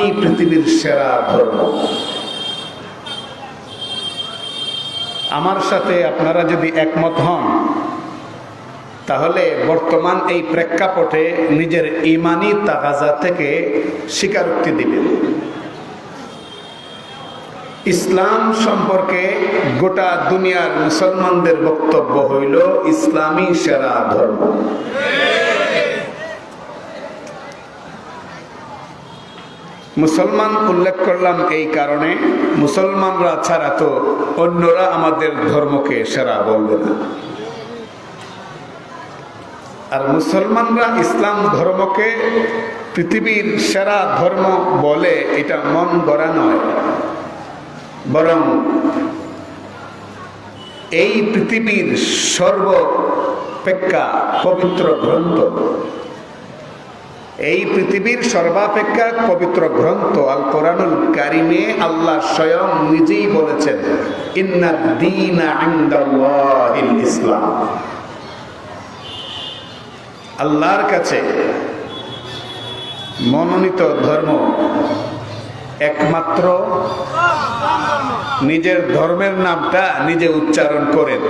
ইসলামই পৃথিবীর সেরা ধর্ম। আমার সাথে আপনারা যদি একমত হন, তাহলে বর্তমান এই প্রেক্ষাপটে নিজের ঈমানি তাকাজা থেকে স্বীকারোক্তি দিবেন। ইসলাম সম্পর্কে গোটা দুনিয়ার মুসলমানদের বক্তব্য হইল ইসলামই সেরা ধর্ম। মুসলমান উল্লেখ করলাম এই কারণে, মুসলমানরা ছাড়া তো অন্যরা আমাদের ধর্মকে সেরা বলবে না। আর মুসলমানরা ইসলাম ধর্মকে পৃথিবীর সেরা ধর্ম বলে, এটা মন গড়া নয়, বরং এই পৃথিবীর সর্বাপেক্ষা পবিত্র গ্রন্থ, এই পৃথিবীর সর্বাপেক্ষা পবিত্র গ্রন্থ আল কোরআনুল কারিমে আল্লাহ স্বয়ং নিজেই বলেছেন, ইন্নাদ দীনা ইনদাল্লাহিল ইসলাম। আল্লাহর কাছে মনোনীত ধর্ম একমাত্র, নিজের ধর্মের নামটা নিজে উচ্চারণ করেন।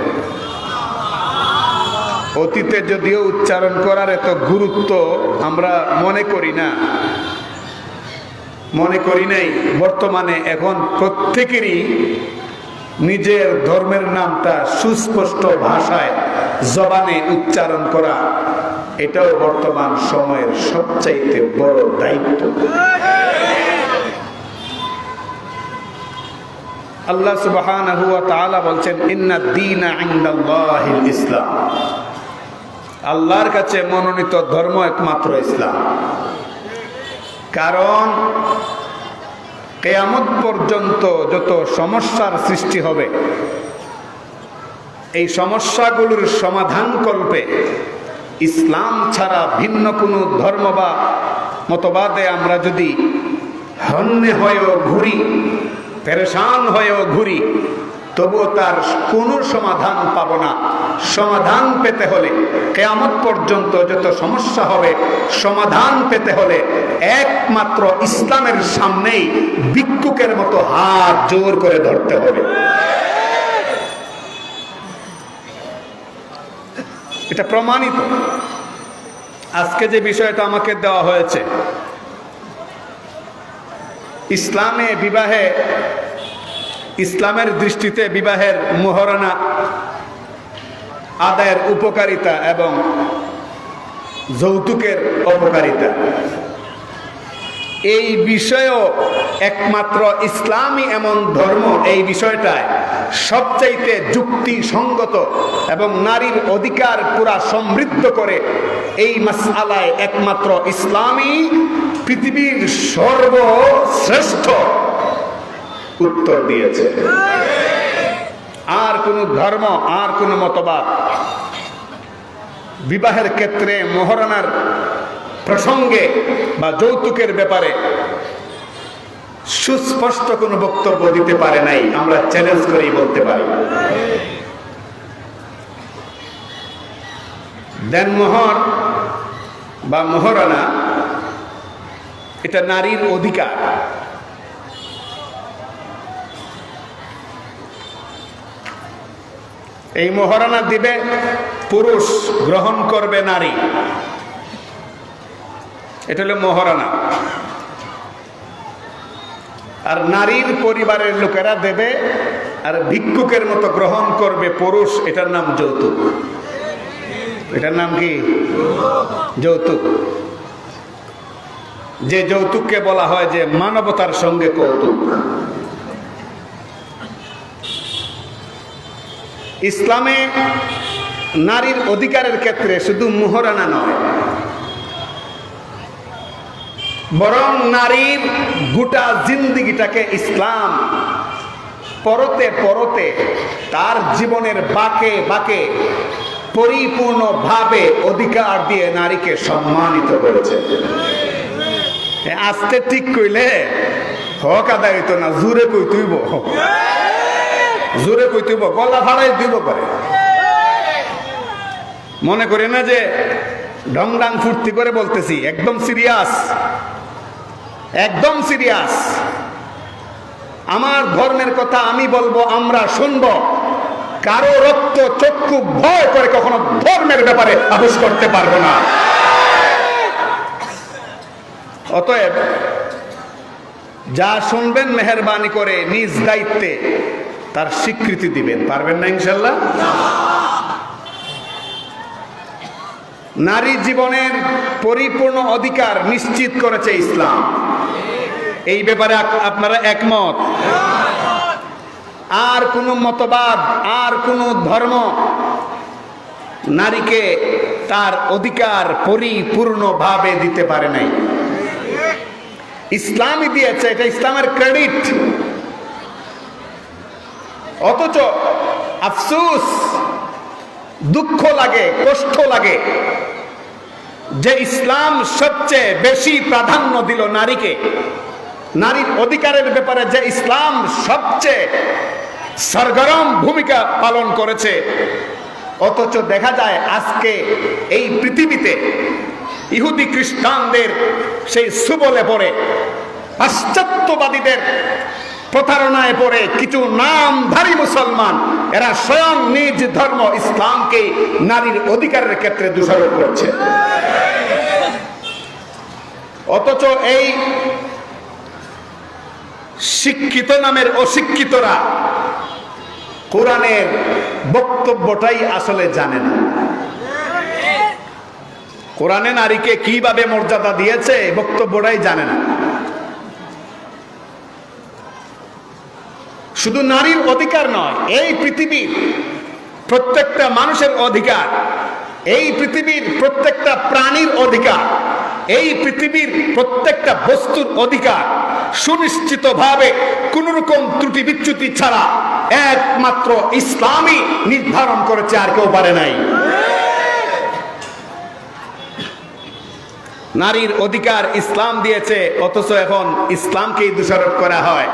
অতীতে যদিও উচ্চারণ করার এত গুরুত্ব আমরা মনে করি নাই, বর্তমানে এখন প্রত্যেকেরই নিজের ধর্মের নামটা সুস্পষ্ট ভাষায় জবানে উচ্চারণ করা, এটাও বর্তমান সময়ের সবচাইতে বড় দায়িত্ব। আল্লাহ সুবহানাহু ওয়া তাআলা বলছেন, ইন্নাদ দীনা ইনদাল্লাহিল ইসলাম। আল্লাহর কাছে মনোনীত ধর্ম একমাত্র ইসলাম। কারণ কিয়ামত পর্যন্ত যত সমস্যার সৃষ্টি হবে, এই সমস্যাগুলোর সমাধান কল্পে ইসলাম ছাড়া ভিন্ন কোনো ধর্ম বা মতবাদে আমরা যদি হন্যে হয়েও ঘুরি, পেরেশান হয়েও ঘুরি, তবুও তার কোনো সমাধান পাব না। সমাধান পেতে হলে, কিয়ামত পর্যন্ত যত সমস্যা হবে, সমাধান পেতে হলে একমাত্র ইসলামের সামনেই ভিক্ষুকের মতো হাত জোর করে ধরতে হবে। এটা প্রমাণিত। আজকে যে বিষয়টা আমাকে দেওয়া হয়েছে, ইসলামে বিবাহে, ইসলামের দৃষ্টিতে বিবাহের মোহরানা আদায়ের উপকারিতা এবং যৌতুকের অপকারিতা, এই বিষয়েও একমাত্র ইসলামই এমন ধর্ম এই বিষয়টায় সবচাইতে যুক্তিসঙ্গত এবং নারীর অধিকার পুরা সমৃদ্ধ করে। এই মাসআলায় একমাত্র ইসলামই পৃথিবীর সর্বশ্রেষ্ঠ উত্তর দিয়েছে। আর কোন ধর্ম, আর কোন মতবাদ বিবাহের ক্ষেত্রে মোহরানার প্রসঙ্গে বা যৌতুকের ব্যাপারে সুস্পষ্ট কোনো বক্তব্য দিতে পারে নাই। আমরা চ্যালেঞ্জ করেই বলতে পারি, দেনমোহর বা মোহরানা এটা নারীর অধিকার। এই মোহরানা দিবে পুরুষ, গ্রহণ করবে নারী, এটা হলো মোহরানা। আর নারীর পরিবারের লোকেরা দেবে, আর ভিক্ষুকের মতো গ্রহণ করবে পুরুষ, এটার নাম যৌতুক। এটার নাম কি? যৌতুক। যে যৌতুককে বলা হয় যে মানবতার সঙ্গে কৌতুক। ইসলামে নারীর অধিকারের ক্ষেত্রে শুধু মোহরানা নয়, বরং নারীর গোটা জিন্দিগিটাকে ইসলাম পরতে পরতে তার জীবনের বাঁকে বাঁকে পরিপূর্ণভাবে অধিকার দিয়ে নারীকে সম্মানিত করেছে। আস্তে ঠিক কইলে হক আদায় হইতো না, জোরে কই তুইব, জোরে কই তুইব, গলা ফাড়াই দিব করে। মনে করি না যে ঢংডাং ফুর্তি করে বলতেছি, একদম সিরিয়াস। একদম সিরিয়াস। আমার ধর্মের কথা আমি বলবো, আমরা শুনবো। কারো রক্ত চক্ষু ভয় করে কখনো ধর্মের ব্যাপারে আপোষ করতে পারবো না। অতএব যা শুনবেন মেহেরবানি করে নিজ দায়িত্বে তার স্বীকৃতি দিবেন। পারবেন না ইনশাল্লাহ? নারী জীবনের পরিপূর্ণ অধিকার নিশ্চিত করেছে ইসলাম। এই ব্যাপারে আপনারা একমত? আর কোনো মতবাদ, আর কোনো ধর্ম নারীকে তার অধিকার পরিপূর্ণভাবে দিতে পারে নাই। ইসলামই দিয়েছে, এটা ইসলামের ক্রেডিট। অথচ আফসোস, দুঃখ লাগে, কষ্ট লাগে যে ইসলাম সবচেয়ে বেশি প্রাধান্য দিল নারীকে। নারীর অধিকারের ব্যাপারে যে ইসলাম সবচেয়ে সরগরম ভূমিকা পালন করেছে, অথচ দেখা যায় আজকে এই পৃথিবীতে ইহুদি খ্রিস্টানদের সেই সুবলে পড়ে, পাশ্চাত্যবাদীদের প্রতারণায় পড়ে কিছু নামধারী মুসলমান, এরা স্বয়ং নিজ ধর্ম ইসলামকে নারীর অধিকারের ক্ষেত্রে দোষারোপ করছে। অথচ এই শিক্ষিত নামের অশিক্ষিতরা কোরআনের বক্তব্যটাই আসলে জানে না। কোরআনে নারীকে কিভাবে মর্যাদা দিয়েছে বক্তব্যটাই জানে না। শুধু নারীর অধিকার নয়, এই পৃথিবীর প্রত্যেকটা মানুষের অধিকার, এই পৃথিবীর প্রত্যেকটা প্রাণীর অধিকার, এই পৃথিবীর প্রত্যেকটা বস্তুর অধিকার সুনিশ্চিতভাবে কোন রকম ত্রুটি বিচ্যুতি ছাড়া একমাত্র ইসলামই নির্ধারণ করেছে, আর কেউ পারে নাই। নারীর অধিকার ইসলাম দিয়েছে, অথচ এখন ইসলামকেই দোষারোপ করা হয়,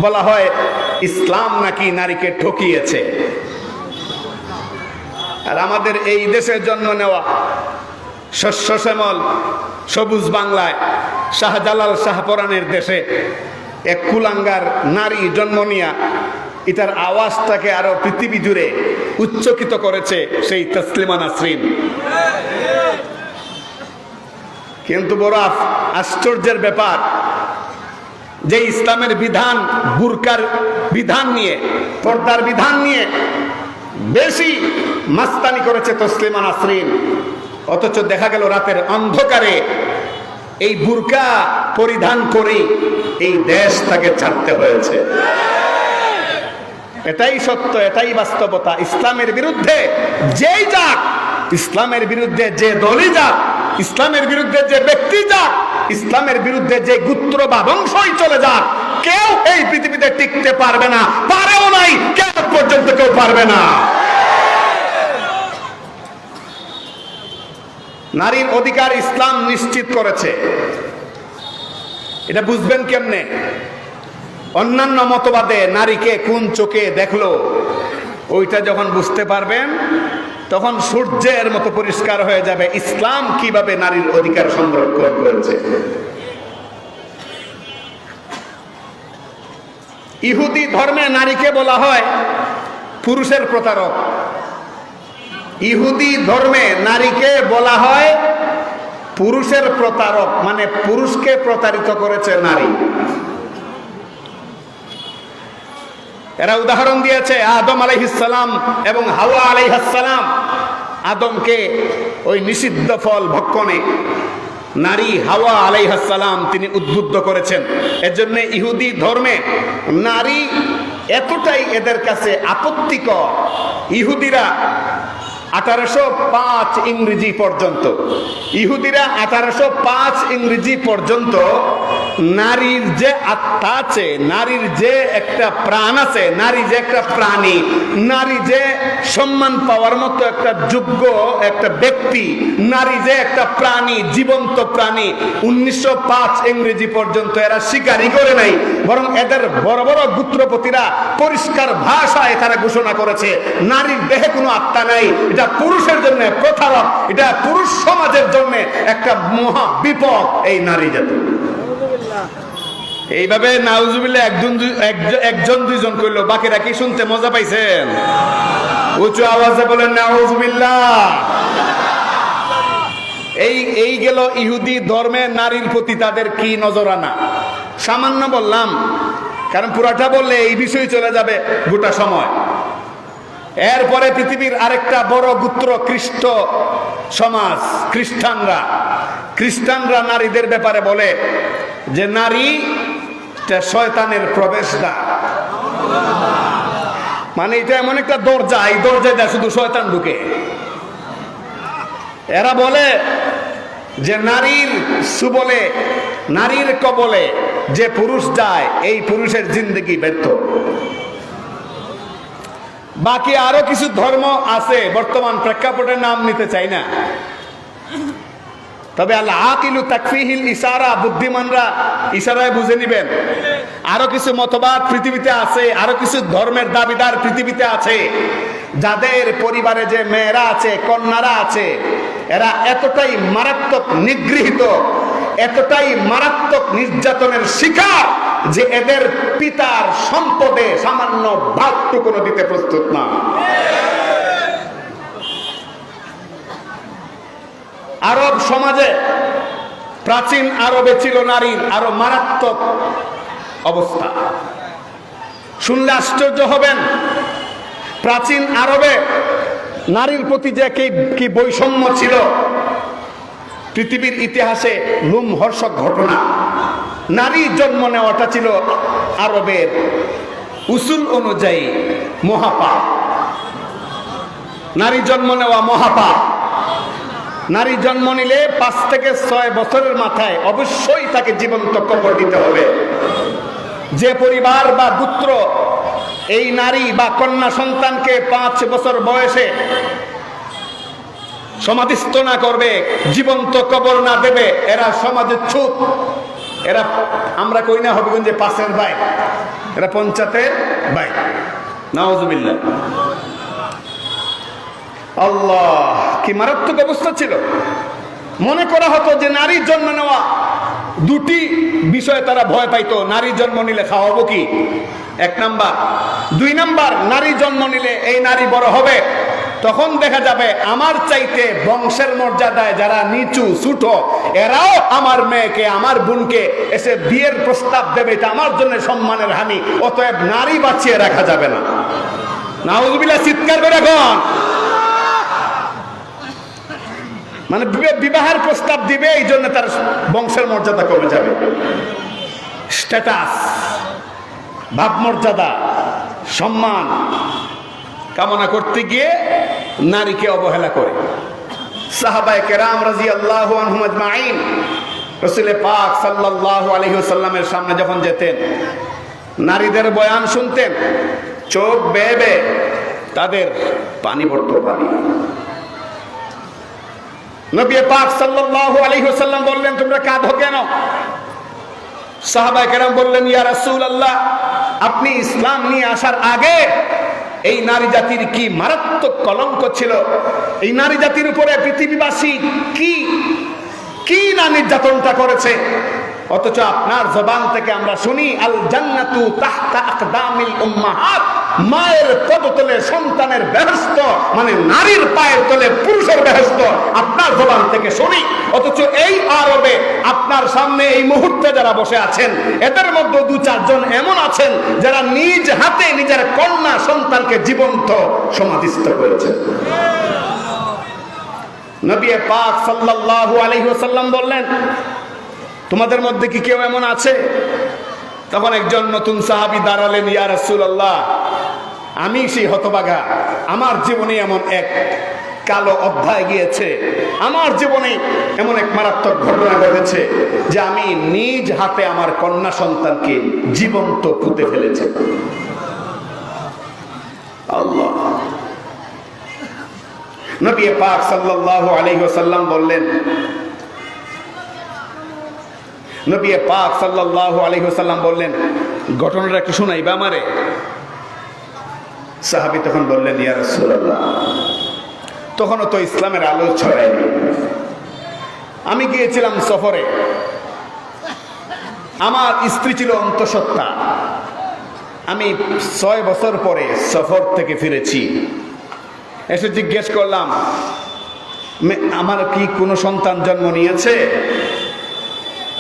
বলা হয় ইসলাম নাকি নারীকে ঠকিয়েছে। আর আমাদের এই দেশের জন্ম নেওয়া শস্য শ্যামল সবুজ বাংলায় শাহজালাল শাহপরানের দেশে এক কুলাঙ্গার নারী জন্ম নিয়া এটার আওয়াজটাকে আরো পৃথিবী জুড়ে উচ্চকিত করেছে সেই তসলিমা নাসরিন। কিন্তু বড় আশ্চর্যের ব্যাপার যে ইসলামের বিধান, বুরকার বিধান নিয়ে, পর্দার বিধান নিয়ে বেশি মাস্তানি করেছে তসলিমা নাসরিন, অথচ দেখা গেল রাতের অন্ধকারে এই বুরকা পরিধান করে এই দেশ তাকে ছাড়তে হয়েছে। এটাই সত্য, এটাই বাস্তবতা। ইসলামের বিরুদ্ধে যেই যাক, ইসলামের বিরুদ্ধে যে দলই যাক, ইসলামের বিরুদ্ধে যে ব্যক্তি যাক, ইসলামের বিরুদ্ধে যে গোত্র বা বংশই চলে যাক, কেউ এই পৃথিবীতে টিকতে পারবে না, পারেও নাই, কেউ পর্যন্ত কেউ পারবে না। নারীর অধিকার ইসলাম নিশ্চিত করেছে। এটা বুঝবেন কেমনে? অন্যান্য মতবাদে নারীকে কোন চোখে দেখলো, ওইটা যখন বুঝতে পারবেন তখন সূর্যের মতো পরিষ্কার হয়ে যাবে ইসলাম কিভাবে নারীর অধিকার সংরক্ষণ করেছে। ইহুদি ধর্মে নারীকে বলা হয় পুরুষের প্রতারক। ইহুদি ধর্মে নারীকে বলা হয় পুরুষের প্রতারক, মানে পুরুষকে প্রতারিত করেছে নারী। এরা উদাহরণ দিয়েছে আদম আলাইহিস সালাম এবং হাওয়া আলাইহিস সালাম। আদমকে ওই নিষিদ্ধ ফল ভক্ষণে নারী হাওয়া আলাইহিস সালাম তিনি উদ্বুদ্ধ করেছেন। এজন্য ইহুদি ধর্মে নারী এতটাই এদের কাছে আপত্তিকর, ইহুদিরা 1805 ইংরেজি পর্যন্ত, ইহুদিরা 1805 ইংরেজি পর্যন্ত নারীর যে আত্মা আছে, নারীর যে একটা প্রাণ আছে, নারী যে একটা প্রাণী, নারী যে সম্মান পাওয়ার মতো একটা যোগ্য একটা ব্যক্তি, নারী যে একটা প্রাণী, জীবন্ত প্রাণী, 1905 ইংরেজি পর্যন্ত এরা স্বীকারই করে নাই। বরং এদের বড় বড় গোত্রপতিরা পরিষ্কার ভাষায় তারা ঘোষণা করেছে নারীর দেহে কোনো আত্মা নাই, এটা পুরুষের জন্য প্রতারক, এটা পুরুষ সমাজের জন্য একটা মহা বিপদ এই নারী জাতি। এইভাবে নাউজুবিল্লাহ একজন দুইজন কইলো, বাকিরা কি শুনতে মজা পাইছেন? উঁচু আওয়াজে বলেন নাউজুবিল্লাহ। এই গেল ইহুদি ধর্মে নারীর প্রতি তাদের কি নজরানা। সামান্য বললাম, কারণ পুরাটা বললে এই বিষয়ে চলে যাবে গোটা সময়। এরপরে পৃথিবীর আরেকটা বড় গোত্র খ্রিস্ট সমাজ, খ্রিস্টানরা নারীদের ব্যাপারে বলে যে নারী শয়তানের প্রবেশদ্বার। মানে এটা এমন একটা দরজা, এই দরজায় দেয় শুধু শয়তান ঢুকে। এরা বলে যে নারীর সুবলে, নারীর কবলে যে পুরুষ যায়, এই পুরুষের জিন্দেগি ব্যর্থ। বাকি আরো কিছু ধর্ম আছে, বর্তমান প্রেক্ষাপটের নাম নিতে চাই না, তবে আল্লাহ আকিলু তাকফিহিল ইশারা, বুদ্ধিমানরা ইশারায় বুঝে নিবেন। আরো কিছু মতবাদ পৃথিবীতে আছে, আরো কিছু ধর্মের দাবিদার পৃথিবীতে আছে, যাদের পরিবারে যে মেয়েরা আছে, কন্যারা আছে, এরা এতটাই মারাত্মক নিগৃহীত, এতটাই মারাত্মক নির্যাতনের শিকার যে এদের পিতার সম্পদে সামান্য ভাগটুকুনো দিতে প্রস্তুত না। আরব সমাজে, প্রাচীন আরবে ছিল নারীর আরো মারাত্মক অবস্থা। শুনলে আশ্চর্য হবেন, প্রাচীন আরবে নারীর প্রতি যে কি বৈষম্য ছিল, পৃথিবীর ইতিহাসে লোমহর্ষক ঘটনা। নারী জন্ম নেওয়াটা ছিল আরবের উসুল অনুযায়ী মহাপাপ। নারী জন্ম নেওয়া মহাপাপ। নারী জন্ম নিলে 5 থেকে 6 বছরের মাথায় অবশ্যই তাকে জীবন্ত কবর দিতে হবে। যে পরিবার বা গোত্র এই নারী বা কন্যা সন্তানকে 5 বছর বয়সে সমাধিস্থ না করবে, জীবন্ত কবর না দেবে, এরা সমাজের ছুত। এরা, আমরা কই না হবিগঞ্জে পাশের ভাই, এরা পঞ্চায়েতের ভাই। নাউজুবিল্লাহ। আল্লাহ, কি মারাত্মক অবস্থা ছিল। মনে করা হতো যে নারীর জন্ম নেওয়া, দুটি বিষয়ে তারা ভয় পাইতো। নারী জন্ম নিলে খাওয়াবো কি, 1 নাম্বার। 2 নাম্বার, নারী জন্ম নিলে এই নারী বড় হবে, তখন দেখা যাবে আমার চাইতে বংশের মর্যাদায় যারা নিচু ছোট, এরাও আমার মেয়েকে, আমার বোনকে এসে বিয়ের প্রস্তাব দেবে, এটা আমার জন্য সম্মানের হানি। অতএব নারী বাঁচিয়ে রাখা যাবে না। নাউজুবিল্লাহ, চিৎকার করে এখন। মানে বিবাহের প্রস্তাব দিবে, এই জন্য তার বংশের মর্যাদা কমে যাবে। স্ট্যাটাস, ভাবমর্যাদা, সম্মান কামনা করতে গিয়ে নারীকে অবহেলা করে। সাহাবায়ে কেরাম রাদিয়াল্লাহু আনহুম আজমাইন রাসূল পাক সাল্লাল্লাহু আলাইহি ওয়াসাল্লামের সামনে যখন যেতেন, নারীদের বয়ান শুনতেন, চোখ বেয়ে বেয়ে তাদের পানি পড়তো, পানি। নবী পাক সাল্লাল্লাহু আলাইহি ওয়াসাল্লাম বললেন, তোমরা কাঁদো কেন? সাহাবায়ে কেরাম বললেন, ইয়া রাসূলুল্লাহ, আপনি ইসলাম নিয়ে আসার আগে এই নারী জাতির কি মারাত্মক কলঙ্ক ছিল। এই নারী জাতির উপরে পৃথিবীবাসী কি না নির্যাতনটা করেছে, অথচ আপনার জবান থেকে আমরা শুনি আল জান্নাতু তাহতা আকদামিল উম্মাহাত, মায়ের পদতলে সন্তানের বেহেশত, মানে নারীর পায়ের তলে পুরুষের বেহেশত আপনার জবান থেকে শুনি। অথচ এই আরবে আপনার সামনে এই মুহূর্তে যারা বসে আছেন, এদের মধ্যে 2-4 জন এমন আছেন যারা নিজ হাতে নিজের কন্যা সন্তানকে জীবন্ত সমাধিস্থ করেছেন। নবী পাক সাল্লাল্লাহু আলাইহি ওয়াসাল্লাম বললেন, তোমাদের মধ্যে কি কেউ এমন আছে? তখন একজন নতুন সাহাবী দাঁড়ালেন, ইয়া রাসূলুল্লাহ, আমি সেই হতভাগা, আমার জীবনে এমন এক কালো অধ্যায় গিয়েছে, আমার জীবনে এমন এক মারাত্মক ঘটনা ঘটেছে যে আমি নিজ হাতে আমার কন্যা সন্তানকে জীবন্ত পুঁতে ফেলেছি। আল্লাহ। নবী পাক সাল্লাল্লাহু আলাইহি ওয়াসাল্লাম বললেন, নবী পাক সাল্লাল্লাহু আলাইহি ওয়াসাল্লাম বললেন, ঘটনাটা একটু শোনাইবা আমারে? সাহাবী তখন বললেন, ইয়া রাসূলুল্লাহ, তখনও তো ইসলামের আলো ছড়ায়নি। আমি গিয়েছিলাম সফরে, আমার স্ত্রী ছিল অন্তঃসত্ত্বা। আমি 6 বছর পরে সফর থেকে ফিরেছি, এসে জিজ্ঞেস করলাম আমার কি কোনো সন্তান জন্ম নিয়েছে?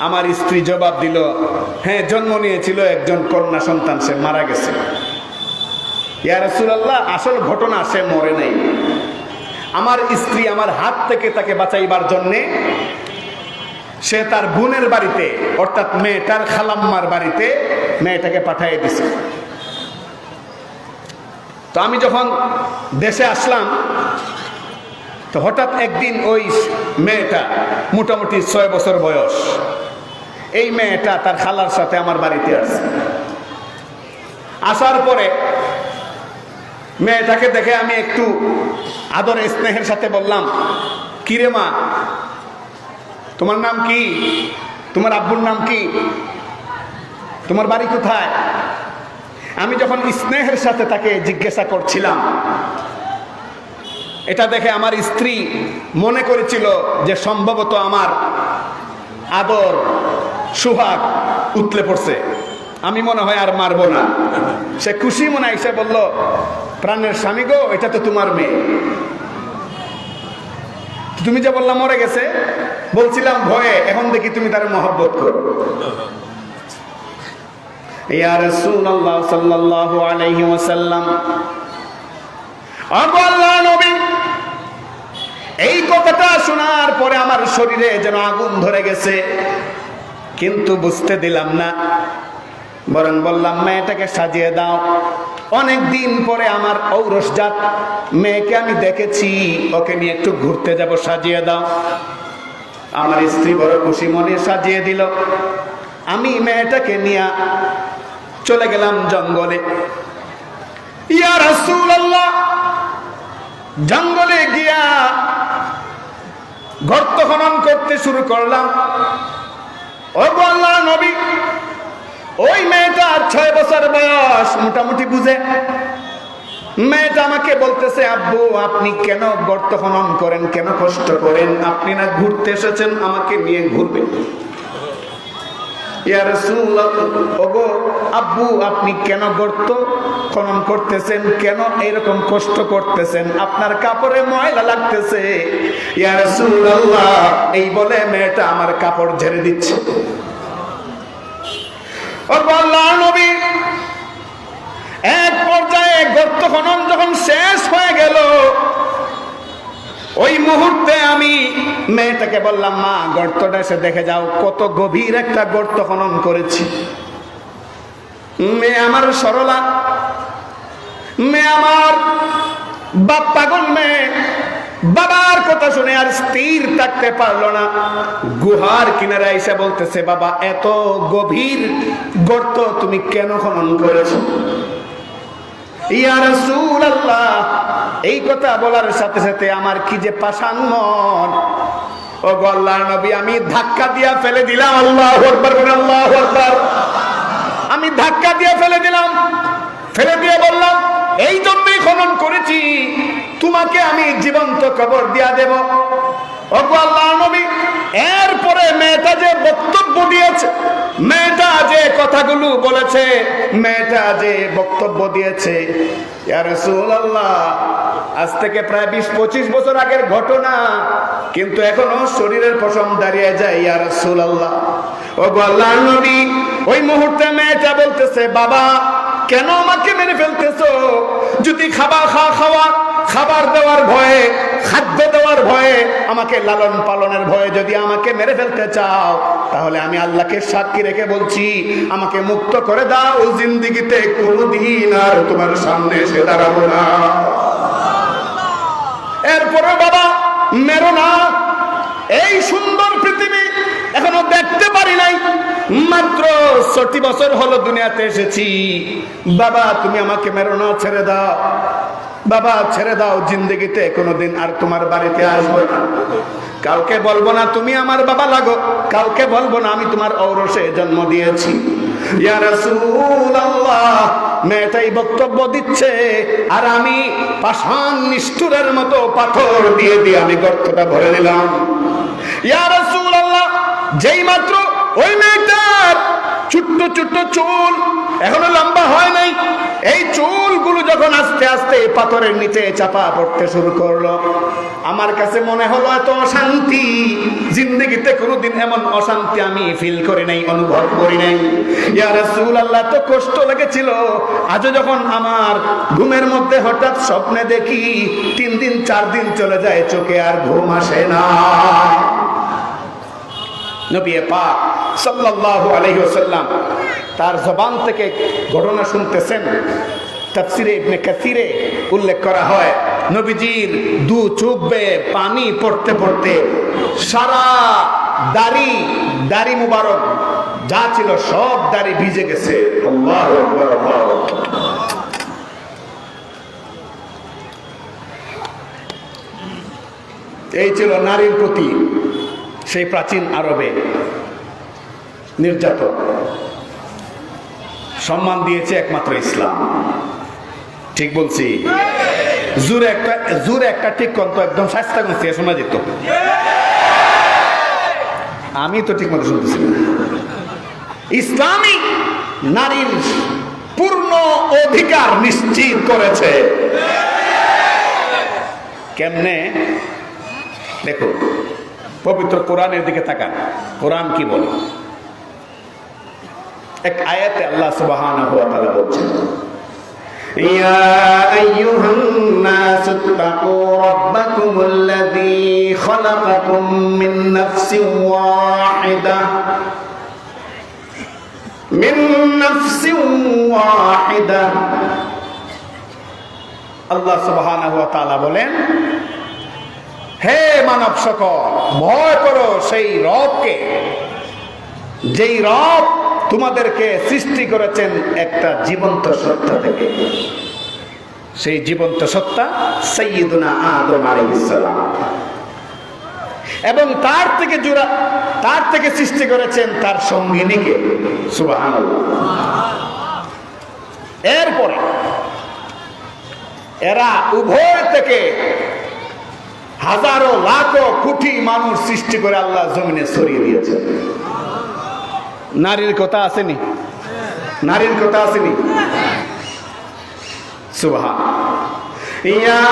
আমার স্ত্রী জবাব দিল, হ্যাঁ জন্ম নিয়েছিল, একজন কন্যা সন্তান, সে মারা গেছে। ইয়া রাসূলুল্লাহ, আসল ঘটনা সে মরে নাই। আমার স্ত্রী আমার হাত থেকে তাকে বাঁচাইবার জন্যে সে তার বোনের বাড়িতে, অর্থাৎ মেয়েটার খালাম্মার বাড়িতে মেয়েটাকে পাঠিয়ে দিছে। তো আমি যখন দেশে আসলাম, তো হঠাৎ একদিন ওই মেয়েটা, মোটামুটি 6 বছর বয়স, এই মেয়েটা তার খালার সাথে আমার বাড়িতে আসে। আসার পরে মেয়েটাকে দেখে আমি একটু আদর স্নেহের সাথে বললাম, কিরে মা, তোমার নাম কি? তোমার আব্বুর নাম কি? তোমার বাড়ি কোথায়? আমি যখন স্নেহের সাথে তাকে জিজ্ঞাসা করছিলাম, এটা দেখে আমার স্ত্রী মনে করেছিল যে সম্ভবত আমার আদর সুহাগ উতলে পড়ছে, আমি মনে হয় আর মারবো না। সে খুশি মনে এসে বলল, প্রাণের স্বামী গো, এটা তো তোমার মেয়ে। তুমি যে বললাম মরে গেছে, বলছিলাম ভয়ে, এখন দেখি তুমি তার মহব্বত করো। ইয়া রাসূলুল্লাহ সাল্লাল্লাহু আলাইহি ওয়াসাল্লাম, আল্লাহর নবী, এই কথাটা শোনার পরে আমার শরীরে যেন আগুন ধরে গেছে, কিন্তু বুঝতে দিলাম না, বরং বললাম মেয়েটাকে সাজিয়ে দাও। অনেক দিন পরে আমার ঔরসজাত মেয়েকে আমি দেখেছি, ওকে নিয়ে একটু ঘুরতে যাব, সাজিয়ে দাও। আমার স্ত্রী বড় খুশি মনে সাজিয়ে দিল। আমি মেয়েটাকে নিয়ে চলে গেলাম জঙ্গলে। ইয়া রাসূলুল্লাহ, জঙ্গলে গিয়া গর্ত খনন করতে শুরু করলাম। ও আল্লাহর নবী, ওই মেয়েটার 6 বছর বয়স, মোটামুটি বুঝে। মেয়েটা আমাকে বলতেছে, আব্বু আপনি কেন গর্ত খনন করেন, কেন কষ্ট করেন? আপনি না ঘুরতে এসেছেন, আমাকে নিয়ে ঘুরবেন। ইয়া রাসূলুল্লাহ, ওগো আব্বু, আপনি কেন গর্ত খনন করতেছেন, কেন এরকম কষ্ট করতেছেন? আপনার কাপড়ে ময়লা লাগতেছে। ইয়া রাসূলুল্লাহ, এই বলে মেয়েটা আমার কাপড় ঝেড়ে দিচ্ছে। আল্লাহর নবী, এক পর্যায়ে গর্ত খনন যখন শেষ হয়ে গেল, ওই মুহূর্তে আমি মেয়েটাকে বললাম, মা গর্তটা এসে দেখে যাও, কত গভীর একটা গর্ত খনন করেছি। মেয়ে আমার সরলা, মেয়ে আমার বাপ পাগল মেয়ে, বাবার কথা শুনে আর স্থির থাকতে পারলো না। গুহার কিনারে এসে বলতেছে, বাবা এত গভীর গর্ত তুমি কেন খনন করেছো? ইয়া রাসূলুল্লাহ, এই কথা বলার সাথে সাথে আমার কি যে পাষাণ মন। ও গো আল্লাহর নবী, আমি ধাক্কা দিয়া ফেলে দিলাম। আল্লাহু আকবার, আল্লাহু আকবার। আমি ধাক্কা দিয়া ফেলে দিলাম, ফেলে দিয়ে বললাম, এই জন্যই খনন করেছি, তোমাকে আমি জীবন্ত কবর দিয়া দেব। ও গো আল্লাহর নবী, এরপরে মেয়েটা যে বক্তব্য দিয়েছে, মেয়েটা যে কথাগুলো বলেছে, মেয়েটা যে বক্তব্য দিয়েছে, ইয়া রাসূলুল্লাহ, আজ থেকে প্রায় 20-25 বছর আগের ঘটনা, কিন্তু এখনো শরীরের পশম দাঁড়িয়ে যায়। ইয়া রাসূলুল্লাহ, ও গো আল্লাহর নবী, ওই মুহূর্তে মেয়েটা বলতেছে, বাবা কেন আমাকে মেরে ফেলতেছো? যদি খাবার দেওয়ার ভয়ে, খাদ্য দেওয়ার ভয়ে, আমাকে লালন পালনের ভয়ে যদি আমাকে মেরে ফেলতে চাও, তাহলে আমি আল্লাহকে সাক্ষী রেখে বলছি, আমাকে মুক্ত করে দাও, জিন্দেগিতে কোনোদিন আর তোমার সামনে এসে দাঁড়াবো না। এরপরে বাবা মেরো না, এই সুন্দর পৃথিবী এখনো দেখতে পারি নাই, মাত্র 60 বছর হলো দুনিয়াতে এসেছি। বাবা তুমি আমাকে মেরো না, ছেড়ে দাও বাবা, ছেড়ে দাও, জিন্দেগিতে কোনোদিন আর তোমার বাড়িতে আসবো না। কাউকে বলবো না তুমি আমার বাবা লাগো, কাউকে বলবো না আমি তোমার ঔরসে জন্ম দিয়েছি। ইয়া রাসূলুল্লাহ, মেয়েটাই বক্তব্য দিচ্ছে, আর আমি পাষাণ নিষ্ঠুরের মতো পাথর দিয়ে দিয়ে আমি গর্তটা ভরে দিলাম। ইয়া রাসূলুল্লাহ, যেই মাত্র ওই মেয়েটার ছোট্ট ছোট্ট চুল, এখনো লম্বা হয় নাই। এই চুলগুলো যখন আস্তে আস্তে পাথরের নিচে চাপা পড়তে শুরু করলো, আমার কাছে মনে হলো এত অশান্তি জিন্দগিতে কোনোদিন এমন অশান্তি আমি ফিল করি নাই, অনুভব করি নাই। ইয়া রাসূলুল্লাহ, তো কষ্ট লেগেছিল। আজও যখন আমার ঘুমের মধ্যে হঠাৎ স্বপ্নে দেখি 3 দিন 4 দিন চলে যায়, চোখে আর ঘুম আসে না। নবী পাক সাল্লাল্লাহু আলাইহি ওয়াসাল্লাম তার জবান থেকে ঘটনা শুনতেছেন। তাফসিরে ইবনে কাসিরে উল্লেখ করা হয়, নবীজির দু চোখ বেয়ে পানি পড়তে পড়তে সারা দাড়ি মুবারক যা ছিল সব দাড়ি ভিজে গেছে। আল্লাহু আকবার, আল্লাহু আকবার। এই ছিল নারীর প্রতি সেই প্রাচীন আরবে নির্যাতন। সম্মান দিয়েছে একমাত্র ইসলাম। ঠিক বলছি? জোরে একটা ঠিক কন্ত একদম শাস্তা করছে, শোনা যেত। আমি তো ঠিক মতো শুনতেছি না। ইসলামী নারীর পূর্ণ অধিকার নিশ্চিত করেছে। কেমনে? দেখো, পবিত্র কোরআনের দিকে তাকান। কোরআন কি বলে? এক আয়াতে আল্লাহ সুবহানাহু ওয়া তাআলা বলছেন, ইয়া আইয়ুহান নাস ইত্তাকু রাব্বাকুমুল্লাযী খালাকাকুম মিন নাফসিন ওয়াহিদা। আল্লাহ সুবহানাহু ওয়া তাআলা বলেন, হে মানব সকল, ভয় করো সেই রবকে, যেই রব তোমাদেরকে সৃষ্টি করেছেন একটা জীবন্ত সত্তা থেকে। সেই জীবন্ত সত্তা সাইয়্যিদুনা আদম আলাইহিস সালাম, এবং তার থেকে সৃষ্টি করেছেন তার সঙ্গিনীকে। সুবহানাল্লাহ। এরপরে এরা উভয় থেকে হাজারো লাখো কোটি মানুষ সৃষ্টি করে আল্লাহ জমিনে ছড়িয়ে দিয়েছে। নারীর কথা আসেনি? নারীর কথা আসেনি? সুবহান। ইয়া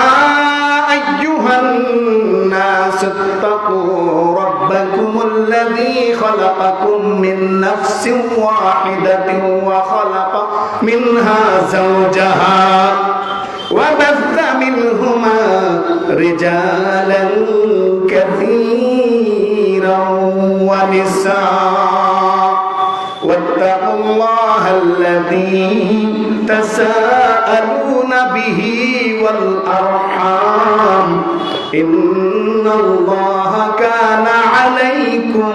আইয়ুহান নাস ইত্তাকু রাব্বাকুমুল্লাযী খালাকাকুম মিন নাফসিন ওয়াহিদাতিন ওয়া খালাকা মিনহা যাওজাহা وبث منهما رجالا كثيرا ونساء واتقوا الله الذي تساءلون به والأرحام إن الله كان عليكم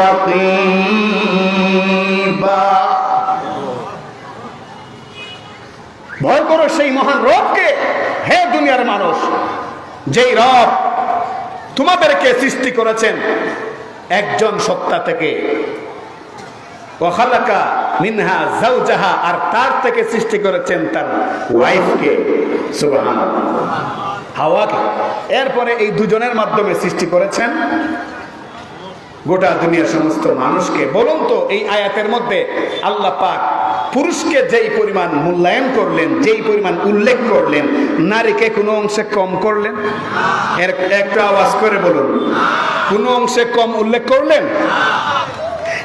رقيبا। ভয় করো সেই মহান রবকে, হে দুনিয়ার মানুষ, যেই রব তোমাদেরকে সৃষ্টি করেছেন একজন সত্তা থেকে। ওয়া খালাকা মিনহা যাওজাহা, আর তার থেকে সৃষ্টি করেছেন তার ওয়াইফকে। সুবহানাল্লাহ। হাওয়াকে। এরপরে এই দুজনের মাধ্যমে সৃষ্টি করেছেন গোটা দুনিয়ার সমস্ত মানুষকে। বলুন তো, এই আয়াতের মধ্যে আল্লাহ পাক পুরুষকে যেই পরিমাণ মূল্যায়ন করলেন, যেই পরিমাণ উল্লেখ করলেন, নারীকে কোনো অংশে কম করলেন? এর একটা আওয়াজ করে বলুন, কোনো অংশে কম উল্লেখ করলেন?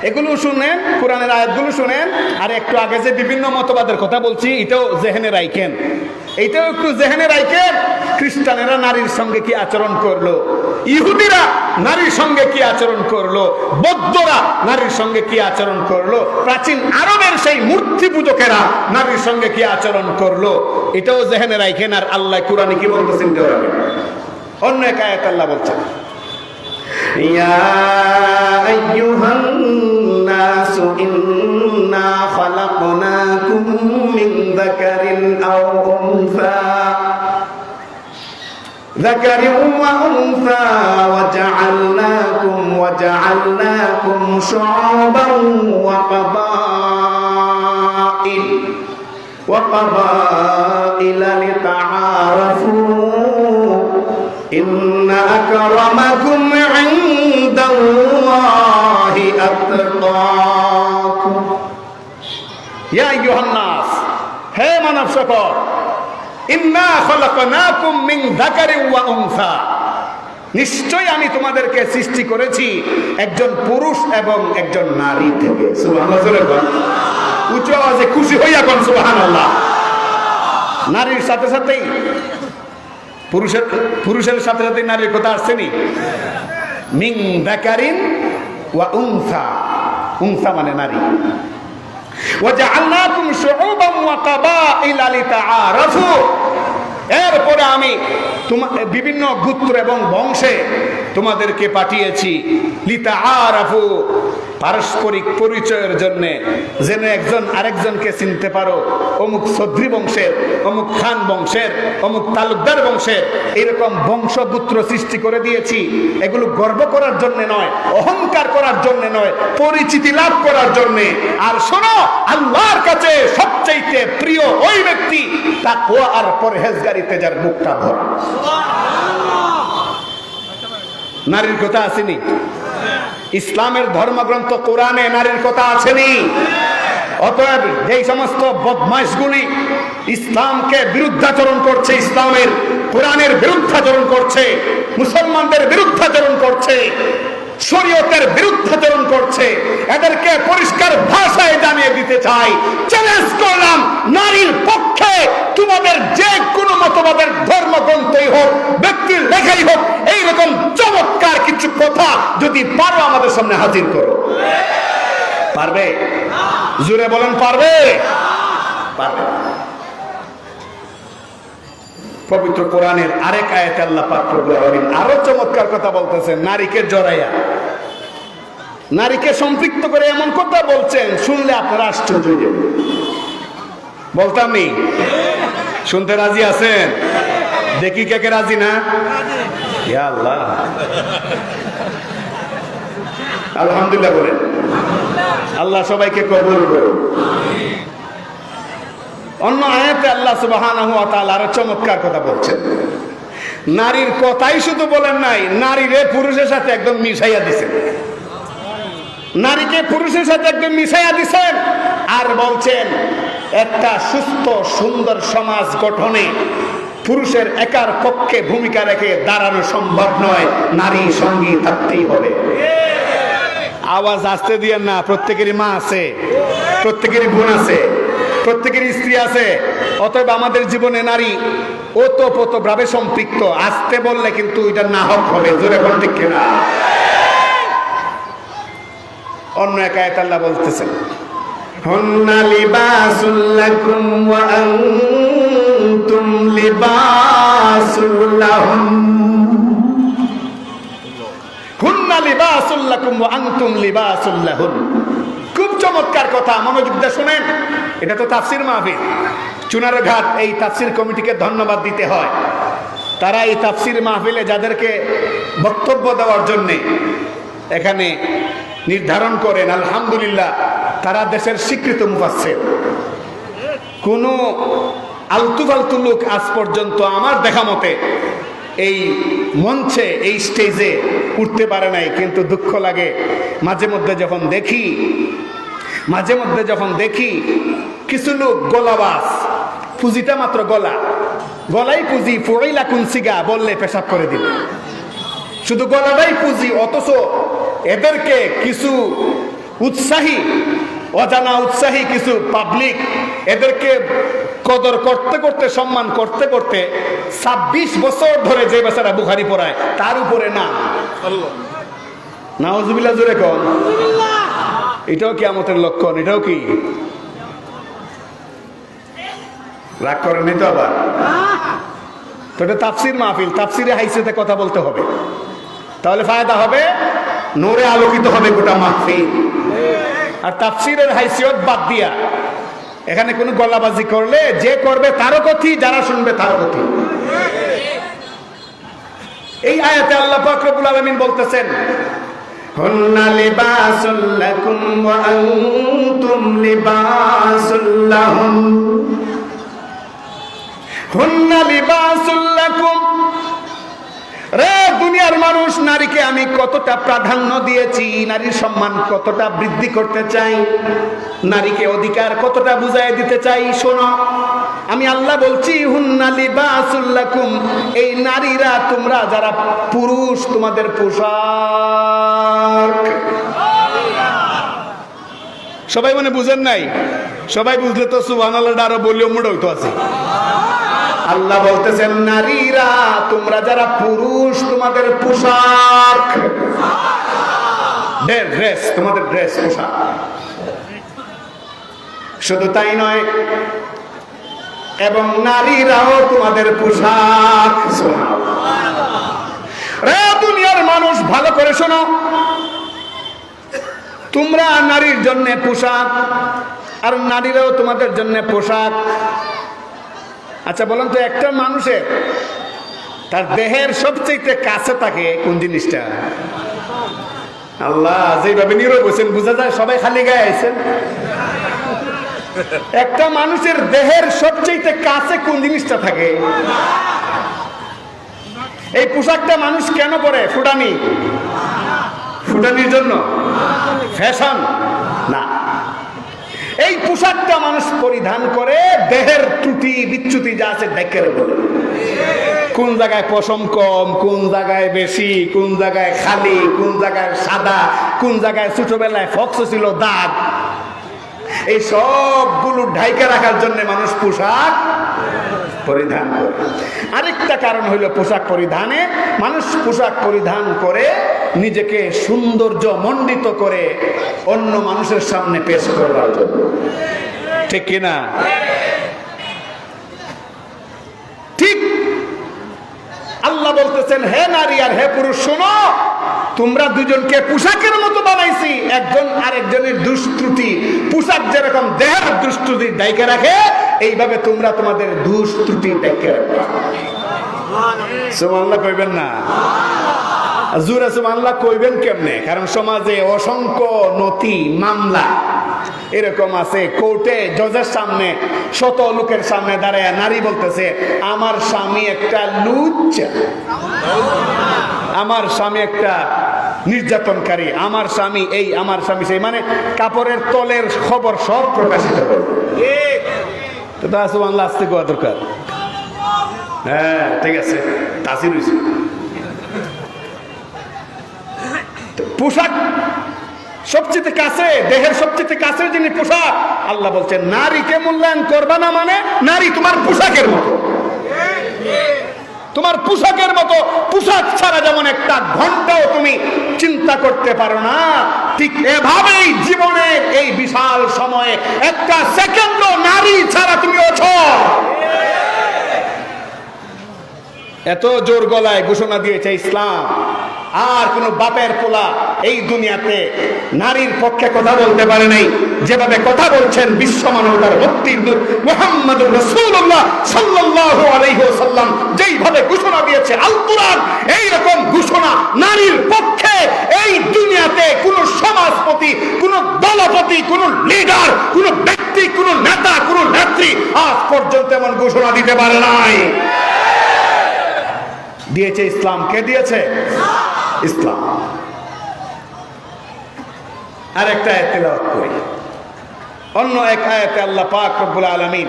এগুলো শুনেন, কোরআনের আয়াতগুলো শুনেন, আর একটু আগে যে বিভিন্ন মতবাদের কথা বলছি এটাও জেহেনে রাখেন, এইটাও একটু জেহেনে রাখেন। খ্রিস্টানেরা নারীর সঙ্গে কি আচরণ করলো, ইহুদিরা নারীর সঙ্গে কি আচরণ করলো, বৌদ্ধরা নারীর সঙ্গে কি আচরণ করলো, প্রাচীন আরবের সেই মূর্তি পূজকেরা নারীর সঙ্গে কি আচরণ করলো, এটাও জেহেনে রাখেন। আর আল্লাহ কোরআনে কি বলতেছেন? অন্য এক আয়াত আল্লাহ বলছেন, ইয়া আইয়ুহান নাসু ইন্না খালাকনাকুম মিন যাকারিন আও উনসা وجعلناكم شعوبا وقبائل لتعارفوا إن أكرمكم عند الله أتقاكم ইয়া আইয়ুহান নাস, হে মানব সকল, ইন্না খলাকনাকুম মিন যাকারিন ওয়া উনসা, নিশ্চয় আমি তোমাদেরকে সৃষ্টি করেছি একজন পুরুষ এবং একজন নারী থেকে। সুবহানাল্লাহ, জোরে বল, উচ্চ আওয়াজে খুশি হইয়া কোন সুবহানাল্লাহ। নারীর সাথে সাথেই পুরুষের সাথে সাথে নারীর কথা আসছেনি। মিন যাকারিন ওয়া উনসা, উনসা মানে নারী। ওয়া জাআলনাকুম শুউবান ওয়া কাবাইলা লিতাআরাফু, এরপরে আমি বিভিন্ন গোত্র এবং বংশে তোমাদেরকে পাঠিয়েছি লিতাআরাফু, পারস্পরিক পরিচয়ের জন্য, যেন একজন আরেকজনকে চিনতে পারো। অমুক চৌধুরী বংশের, অমুক খান বংশের, অমুক তালুকদার বংশের, এরকম বংশগোত্র সৃষ্টি করে দিয়েছি। এগুলো গর্ব করার জন্য নয়, অহংকার করার জন্য নয়, পরিচিতি লাভ করার জন্য। আর শোনো, আল্লাহর কাছে সবচাইতে প্রিয় ওই ব্যক্তি তাকওয়া আর পরহেজগারিতে যার মুখটা ভরা। নারীর কথা আসেনি? ইসলামের ধর্মগ্রন্থ কোরআনে নারীর কথা আসেনি? অতএব যেই সমস্ত বদমাইশগুলি ইসলামকে বিরুদ্ধাচরণ করছে, ইসলামের কোরআনের বিরুদ্ধাচরণ করছে, মুসলমানদের বিরুদ্ধাচরণ করছে, শরীয়তের বিরুদ্ধাচরণ করছে, এদেরকে পরিষ্কার ভাষায় জানিয়ে দিতে চাই, চ্যালেঞ্জ করলাম, নারীর পক্ষে তোমাদের যে কোনো মতবাদের ধর্মগ্রন্থই হোক, ব্যক্তির লেখাই হোক, এইরকম চমৎকার কিছু কথা যদি পারো আমাদের সামনে হাজির করো। পারবে? জোরে বলেন, পারবে? পারবে। পবিত্র কোরআনের আরেক আয়াতে আল্লাহ পাক রব্বুল আলামিন আরো চমৎকার কথা বলতেছেন। নারীকে জড়াইয়া, নারীকে সম্পৃক্ত করে এমন কথা বলছেন, শুনলে আপনারা আশ্চর্য হয়ে যাবেন। বলতাম নি? শুনতে রাজি আছেন? দেখি কে কে রাজি না? ইয়া আল্লাহ, আলহামদুলিল্লাহ বলেন। আল্লাহ সবাইকে কবুল করুন। অন্য আয়াতে আল্লাহ সুবহানাহু ওয়া তাআলা আরো চমৎকার কথা বলছেন। নারীর কথাই শুধু বলেন নাই, নারীরে পুরুষের সাথে একদম মিশাইয়া দিছেন। নারীকে পুরুষের সাথে একদম মিশাইয়া দিছেন। আর বলছেন, একটা সুস্থ সুন্দর সমাজ গঠনে পুরুষের একার পক্ষে ভূমিকা রেখে দাঁড়ানো সম্ভব নয়, নারী সঙ্গী থাকতেই হবে। আওয়াজ আসতে দিয়েন না, প্রত্যেকেরই মা আছে, প্রত্যেকেরই বোন আছে, প্রত্যেকের স্ত্রী আছে। অতএব আমাদের জীবনে নারী ওতপ্রোতভাবে সম্পৃক্ত। আসতে বললে কিন্তু এটা না হক হবে। জোরে বল, ঠিক কিনা? অন্য এক আয়াত আল্লাহ বলতেছেন, হুন্না লিবাসুল লাকুম ওয়া আনতুম লিবাসুল লাহুম, হুন্না লিবাসুল লাকুম ওয়া আনতুম লিবাসুল লাহুম। খুব চমৎকার কথা, মনোযোগ দিয়ে শুনেন। এটা তো তাফসির মাহফিল। চুনারঘাট এই তাফসির কমিটিকে ধন্যবাদ দিতে হয়। তারা এই তাফসির মাহফিলে যাদেরকে বক্তব্য দেওয়ার জন্যে এখানে নির্ধারণ করেন, আলহামদুলিল্লাহ, তারা দেশের স্বীকৃত মুফাসসির। কোনো আলতু ফালতু লোক আজ পর্যন্ত আমার দেখা মতে এই মঞ্চে, এই স্টেজে উঠতে পারে নাই। কিন্তু দুঃখ লাগে মাঝে মধ্যে যখন দেখি কিছু লোক গলাবাজ, পুঁজিটা মাত্র গলাই পুঁজি, ফুরাইলা কুনসিগা বললে পেশাব করে দিবে, শুধু গলাটাই পুঁজি। অথচ এদেরকে কিছু অজানা উৎসাহী কিছু পাবলিক এদেরকে কদর করতে করতে, সম্মান করতে করতে 26 বছর ধরে যে বেচারা বুখারি পড়ায়, তার উপরে না নাউজুবিল্লাহ, জোরে কোন। এটাও কিয়ামতের লক্ষণ। এটাও কি রাগ করেনি তো আবার? তো এটা তাফসির মাহফিল, তাফসিরে হাইসিয়তে কথা বলতে হবে, তাহলে ফায়দা হবে, নূরে আলোকিত হবে গোটা মাহফিল। আর তাফসিরের হাইসিয়ত বাদ দিয়া এখানে কোনো গলাবাজি করলে যে করবে তারও ক্ষতি, যারা শুনবে তারও ক্ষতি। এই আয়াতে আল্লাহ পাক রব্বুল আলামিন বলতেছেন, হুন্না লিবাসুল লাকুম ওয়া আনতুম লিবাসুল লাহুম, হুন্না লিবাসুল লাকুম। রে দুনিয়ার মানুষ, নারীকে আমি কতটা প্রাধান্য দিয়েছি, নারীর সম্মান কতটা বৃদ্ধি করতে চাই, নারীকে অধিকার কতটা বুঝাই দিতে চাই। শোনো, আমি আল্লাহ বলছি, হুন্না লিবাসুল লাকুম, এই নারীরা তোমরা যারা পুরুষ, তোমাদের পোশাক। সবাই মনে বুঝেন নাই? সবাই বুঝলে তো সুবহানাল্লাহ আরো বললেও মুড হইতো আছে। আল্লাহ বলতেছেন, নারীরা তোমরা যারা পুরুষ, তোমাদের পোশাক, ড্রেস, তোমাদের ড্রেস, পোশাক। শুধু তাই নয়, এবং নারীরাও তোমাদের পোশাক। রে দুনিয়ার মানুষ, ভালো করে শোনো, তোমরা নারীর জন্য পোশাক, আর নারীরাও তোমাদের জন্য পোশাক। আচ্ছা বলুন তো, একটা মানুষের তার দেহের সবচেয়ে কাছে থাকে কোন জিনিসটা? আল্লাহ যেভাবে নীরব হয়েছেন বোঝা যায় সবাই খালি গায়ে আছেন। একটা মানুষের দেহের সবচেয়ে কাছে কোন জিনিসটা থাকে? এই পোশাকটা মানুষ কেন পরে? ফুটানি, ফুটানির জন্য, ফ্যাশন না। এই পোশাকটা মানুষ পরিধান করে দেহের ত্রুটি বিচ্যুতি যা আছে দেখে বলে, কোন জায়গায় পশম কম, কোন জায়গায় বেশি, কোন জায়গায় খালি, কোন জায়গায় সাদা, কোন জায়গায় ছোটবেলায় ফক্স ছিল দাগ, এই সবগুলো ঢাইকা রাখার জন্য মানুষ পোশাক পরিধান করে। আরেকটা কারণ হইল পোশাক পরিধানে, মানুষ পোশাক পরিধান করে নিজেকে সৌন্দর্য মণ্ডিত করে অন্য মানুষের সামনে পেশ করার জন্য। ঠিক কিনা? ঠিক। আল্লাহ বলতেছেন, হে নারী আর হে পুরুষ, শোনো, তোমরা দুজনকে পোশাকের মতো বানাইছি, একজন আরেকজনের দুষ্ত্রুটি, পোশাক যেরকম দেহের দুষ্ত্রুটি ঢাইকা রাখে, এইভাবে তোমরা তোমাদের দুষ্ত্রুটি ঢাইকা রাখো। সুবহানাল্লাহ কইবেন না? জোরে সুবহানাল্লাহ কইবেন কেমনে? কারণ সমাজে অসংখ্য নথি মামলা এরকম আছে, কোর্টে জজের সামনে শত লোকের সামনে দাঁড়ায় নারী বলতেছে, আমার স্বামী একটা লুচ্চা, আমার স্বামী একটা নির্যাতনকারী, আমার স্বামী এই, আমার স্বামী সেই, মানে কাপড়ের তলের খবর সব প্রকাশিত করে। তো তা সুবহানাল্লাহ আস্তে কোয়া দরকার। হ্যাঁ ঠিক আছে, তাসির হইছে। পোশাক সবচেয়ে কাছে, দেহের সবচেয়ে কাছের যিনি পোশাক, আল্লাহ বলছেন নারীকে মূল্যায়ন করবা না, মানে নারী তোমার পোশাকের মতো, তোমার পোশাকের মতো। পোশাক ছাড়া যেমন একটা ঘন্টাও তুমি চিন্তা করতে পারো না, ঠিক এভাবেই জীবনের এই বিশাল সময়ে একটা সেকেন্ড নারী ছাড়া তুমি অচল। এত জোর গলায় ঘোষণা দিয়েছে ইসলাম, আর কোন বাপের পোলা এই দুনিয়াতে নারীর পক্ষে কথা বলতে পারে নাই। যেভাবে কথা বলছেন বিশ্ব মানবতার মুক্তির দূত মুহাম্মদুর রাসূলুল্লাহ সাল্লাল্লাহু আলাইহি ওয়াসাল্লাম যেইভাবে ঘোষণা দিয়েছে আল কুরআন, এই রকম ঘোষণা নারীর পক্ষে এই দুনিয়াতে কোন সমাজপতি, কোন দলপতি, কোন লিডার, কোন ব্যক্তি, কোন নেতা, কোন নেত্রী আজ পর্যন্ত এমন ঘোষণা দিতে পারে নাই। দিয়েছে ইসলাম। কে দিয়েছে? ইসলাম। আর একটা আয়াত তেলাওয়াত করি। অন্য এক আয়াতে আল্লাহ পাক রব্বুল আলামিন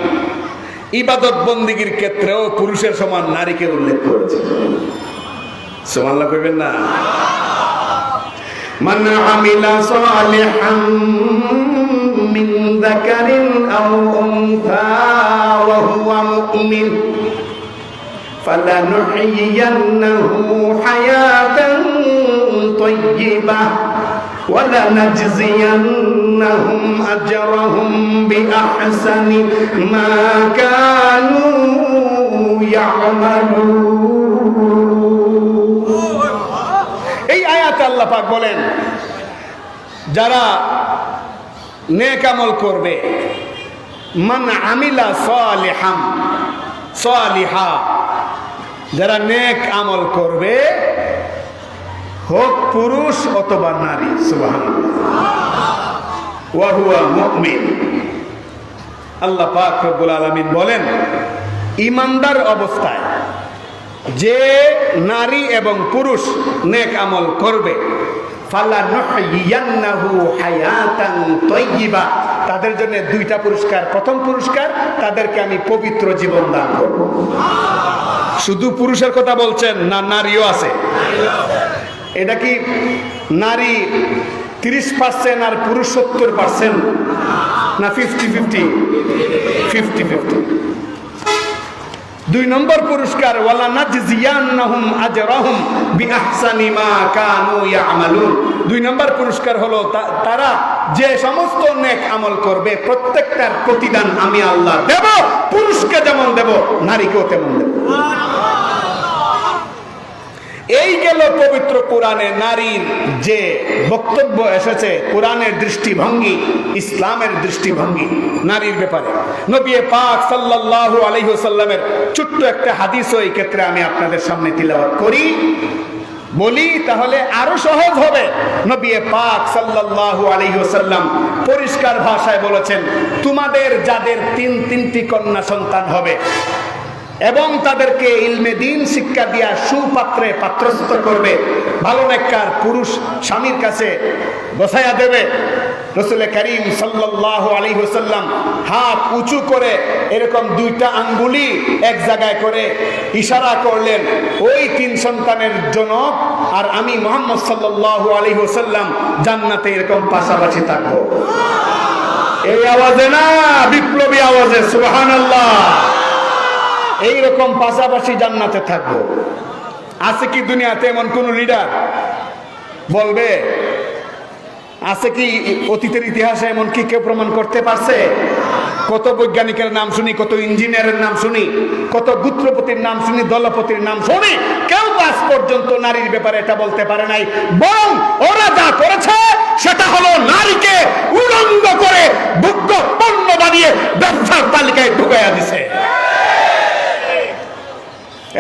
ইবাদত বন্দেগীর ক্ষেত্রেও পুরুষের সমান নারীকে উল্লেখ করেছে। সুবহানাল্লাহ কইবেন না? মান আমিলা সালিহান মিন যাকারিন আও উনসা ওয়া হুয়া মুমিন فَلَنُحْيِيَنَّهُ حَيَاةً طَيِّبَةً وَلَنَجْزِيَنَّهُمْ أَجْرَهُمْ بِأَحْسَنِ مَا كَانُوا يَعْمَلُونَ। এই আয়াতে আল্লাহ পাক বলেন, যারা নেক আমল করবে, মান আমিলা সালিহান, সালিহা, যারা নেক আমল করবে, হোক পুরুষ অথবা নারী, সুবহানাল্লাহ, ওয়া হুয়া মুমিন। আল্লাহ পাক রব্বুল আলামিন বলেন, ঈমানদার অবস্থায় যে নারী এবং পুরুষ নেক আমল করবে, ফালানুহইয়ান্নাহু হায়াতান তাইয়্যিবা, তাদের জন্য দুইটা পুরস্কার। প্রথম পুরস্কার, তাদেরকে আমি পবিত্র জীবন দান করব। শুধু পুরুষের কথা বলছেন না, নারীও আছে? এটা কি নারী 30% আর পুরুষ 70%, না 50-50? 50-50। 2 নম্বর পুরস্কার, ওয়ালা নাজজিয়ান্নাহুম আজরাহুম বিআহসানি মা কানু ইয়ামালুন। 2 নম্বর পুরস্কার হলো তারা যে সমস্ত নেক আমল করবে প্রত্যেকটার প্রতিদান আমি আল্লাহ দেব। পুরুষকে যেমন দেব, নারীকেও তেমন দেব। এই গেল পবিত্র কোরআনে নারীর যে বক্তব্য এসেছে, কোরআনের দৃষ্টিভঙ্গি, ইসলামের দৃষ্টিভঙ্গি নারীর ব্যাপারে। নবী পাক সাল্লাল্লাহু আলাইহি ওয়াসাল্লামের ছোট্ট একটা হাদিসও এই ক্ষেত্রে আমি আপনাদের সামনে তিলাওয়াত করি, বলি, তাহলে আরো সহজ হবে। নবী পাক সাল্লাল্লাহু আলাইহি ওয়াসাল্লাম পরিষ্কার ভাষায় বলেছেন, তোমাদের যাদের 3টি কন্যা সন্তান হবে এবং তাদেরকে ইলমে দ্বীন শিক্ষা দিয়া সুপাত্রে পাত্রস্থ করবে, ভালো নেককার পুরুষ স্বামীর কাছে বসায়া দেবে। রাসূল করিম সাল্লাল্লাহু আলাইহি ওয়াসাল্লাম হাত উঁচু করে এরকম 2টা আঙ্গুলি এক জায়গায় করে ইশারা করলেন, ওই 3 সন্তানের জনক আর আমি মুহাম্মদ সাল্লাল্লাহু আলাইহি ওয়াসাল্লাম জান্নাতে এরকম পাশাপাশি থাকবো। এই আওয়াজে না, বিপ্লবী আওয়াজে সুবহানাল্লাহ। এইরকম পাশাপাশি জান্নাতে থাকবো। আছে কি দুনিয়াতে এমন কোন লিডার বলবে? আছে কি অতীতের ইতিহাসে এমন কি কেউ প্রমাণ করতে পারছে? কত বৈজ্ঞানিকের নাম শুনি, কত ইঞ্জিনিয়ারের নাম শুনি, কত গুত্রপতির নাম শুনি, দলপতির নাম শুনি, কেউ আজ পর্যন্ত নারীর ব্যাপারে এটা বলতে পারে নাই। বরং ওরা যা করেছে সেটা হলো নারীকে উলঙ্গ করে ভোগ্য পণ্য বানিয়ে ব্যবসার তালিকায় ঢুকাইয়া দিছে।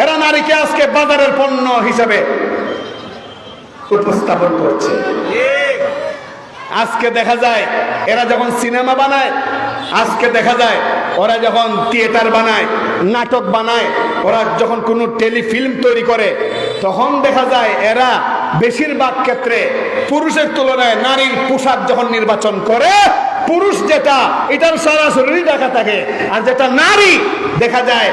এরা নারীকে আজকে বাজারের পণ্য হিসেবে উপস্থাপন করছে। আজকে দেখা যায় এরা যখন সিনেমা বানায়, আজকে দেখা যায় ওরা যখন থিয়েটার বানায়, নাটক বানায়, ওরা যখন কোনো টেলিফিল্ম তৈরি করে, তখন দেখা যায় এরা বেশিরভাগ ক্ষেত্রে পুরুষের তুলনায় নারীর পোশাক যখন নির্বাচন করে, পুরুষ যেটা এটার সরাসরি দেখা থাকে, আর যেটা নারী দেখা যায়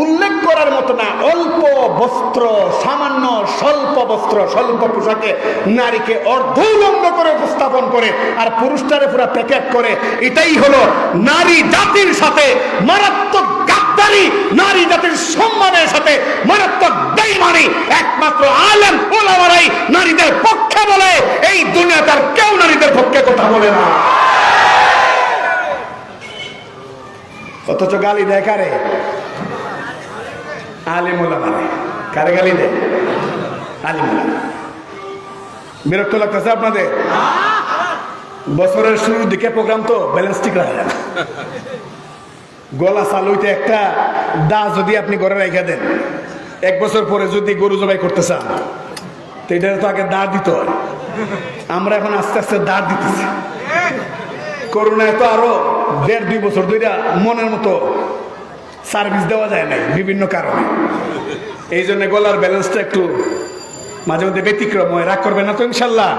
উল্লেখ করার মতো না, অল্প বস্ত্র, সামান্য স্বল্প বস্ত্র, স্বল্প পোশাকে নারীকে অর্ধউলঙ্গ করে উপস্থাপন করে আর পুরুষটারে পুরো প্যাকেট করে। এটাই হলো নারী জাতির সাথে মারাত্মক গাদ্দারি, নারী জাতির সম্মানের সাথে মারাত্মক বেঈমানি। একমাত্র আলেম ওলামারাই নারীদের পক্ষে বলে, এই দুনিয়াতে আর কেউ নারীদের পক্ষে কথা বলে না। অথচ গালি দেয় কারে? আলেম ওলামারে। কারে গালি দেয়? আলেম ওলামা। বিরক্ত লাগতেছে আপনাদের? বছরের শুরুর দিকে প্রোগ্রাম তো ব্যালেন্স ঠিক রাখা যায় না। গলা চালুইতে একটা দা যদি আপনি ঘরে রেখে দেন, 1 বছর পরে যদি গরু জবাই করতে চান, তো এটা তো আগে দাঁড় দিতে হয়। আমরা এখন আস্তে আস্তে দাঁড় দিতেছি। করোনায় তো আরো 1.5-2 বছর ধরে মনের মতো সার্ভিস দেওয়া যায় নাই বিভিন্ন কারণে। এই জন্য গলার ব্যালেন্সটা একটু মাঝে মধ্যে ব্যতিক্রম হয়। রাগ করবে না তো ইনশাল্লাহ?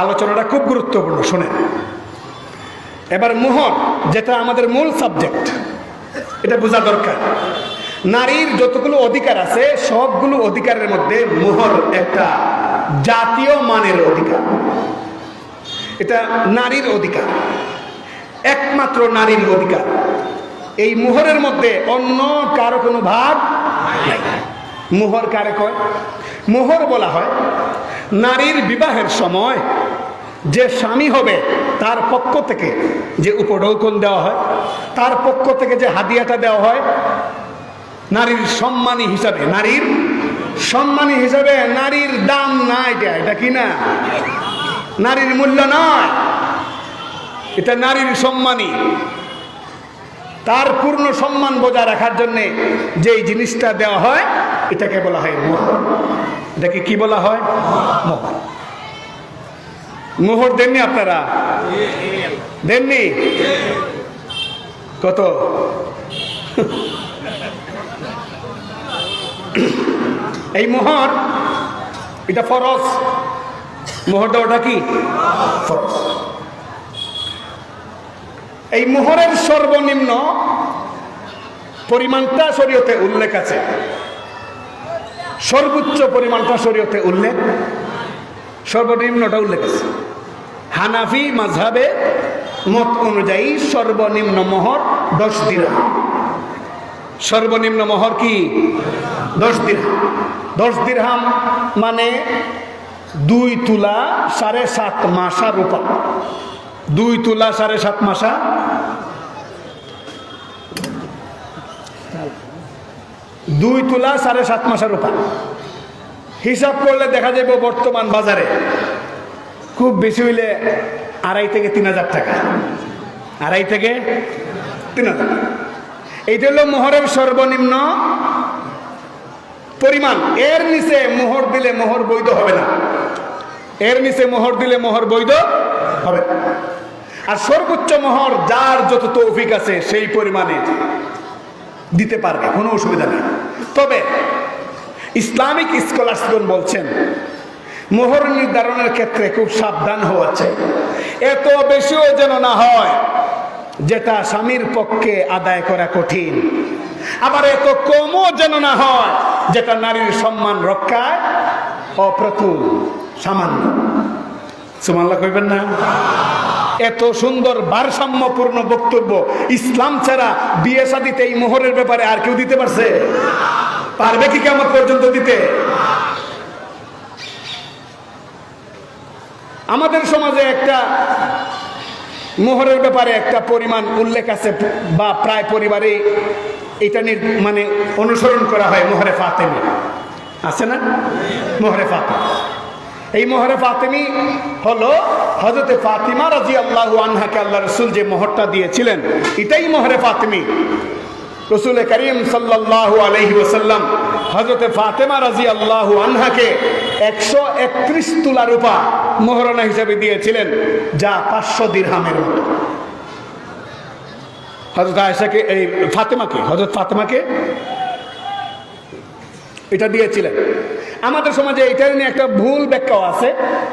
আলোচনাটা খুব গুরুত্বপূর্ণ, শোনেন। এবার মোহর, যেটা আমাদের মূল সাবজেক্ট, এটা বোঝা দরকার। নারীর যতগুলো অধিকার আছে সবগুলো অধিকারের মধ্যে মোহর একটা জাতীয় মানের অধিকার। এটা নারীর অধিকার, একমাত্র নারীর অধিকার। এই মোহরের মধ্যে অন্য কারো কোনো ভাগ নাই। মোহর কারে কয়? মোহর বলা হয় নারীর বিবাহের সময় যে স্বামী হবে তার পক্ষ থেকে যে উপঢৌকন দেওয়া হয়, তার পক্ষ থেকে যে হাদিয়াটা দেওয়া হয়, নারীর সম্মানী হিসাবে, নারীর সম্মানী হিসাবে। নারীর দাম না, এটা কি না? নারীর মূল্য নয়, এটা নারীর সম্মানী। তার পূর্ণ সম্মান বজায় রাখার জন্যে যেই জিনিসটা দেওয়া হয় এটাকে বলা হয় মোহর। এটাকে কি বলা হয়? মোহর। মোহর দেননি আপনারা? দেননি? কত? এই মোহর এটা ফরজ, মোহর দেওয়াটা কি ফরজ। এই মোহরের সর্বনিম্ন পরিমাণটা শরীয়তে উল্লেখ আছে, সর্বোচ্চ পরিমাণটা শরীয়তে উল্লেখ, সর্বনিম্নটা উল্লেখ আছে। হানাফি মাযহাবে মত অনুযায়ী সর্বনিম্ন মোহর 10 দিরহাম। সর্বনিম্ন মোহর কি 10 দিরহাম। 10 দিরহাম মানে 2 তোলা 7.5 মাসা রূপা। 2 তোলা 7.5 মাসা, 2 তোলা 7.5 মাসা রূপা। হিসাব করলে দেখা যাবে বর্তমান বাজারে খুব বেশি হইলে 2.5 থেকে 3,000 টাকা। 2.5 থেকে 3,000। এইটা হলো মোহরের সর্বনিম্ন পরিমাণ। এর নিচে মোহর দিলে মোহর বৈধ হবে না, এর নিচে মোহর দিলে মোহর বৈধ হবে। আর সর্বোচ্চ মোহর যার যত তৌফিক আছে সেই পরিমাণে দিতে পারবে, কোনো অসুবিধা নেই। তবে ইসলামিক স্কলারসগণ বলছেন মোহর নির্ধারণের ক্ষেত্রে খুব সাবধান হওয়া চাই। এত বেশিও যেন না হয় যেটা স্বামীর পক্ষে আদায় করা কঠিন, আবার এত কমও যেন না হয় যেটা নারীর সম্মান রক্ষায় অপ্রতুল, সামান্য। সুবহানাল্লাহ কইবেন না? এত সুন্দর ভারসাম্যপূর্ণ বক্তব্য, ইসলাম ছাড়া বিয়ে শাদীতে এই মোহরের ব্যাপারে আর কেউ দিতে পারছে? পারবে কি কিয়ামত পর্যন্ত দিতে? আমাদের সমাজে একটা মোহরের ব্যাপারে একটা পরিমাণ উল্লেখ আছে, বা প্রায় পরিবারে এটা মানে অনুসরণ করা হয়। মোহরে ফাতেমি আছে না? মোহরে ফাতেমি, এই মোহরে ফাতেমি হলো হযরতে ফাতিমা রাদিয়াল্লাহু আনহাকে আল্লাহ রাসূল যে মোহরটা দিয়েছিলেন, এটাই মোহরে ফাতেমি। রাসূল করিম সাল্লাল্লাহু আলাইহি ওয়াসাল্লাম হযরতে ফাতিমা রাদিয়াল্লাহু আনহাকে 131 তোলা রূপা মোহরানা হিসেবে দিয়েছিলেন, যা 500 দিরহামের মতো। হযরত আয়েশাকে, এই ফাতেমাকে, হযরত ফাতেমাকে এটা দিয়েছিলেন। আমাদের সমাজে এটা নিয়ে একটা ভুল ব্যাখ্যাও আছে।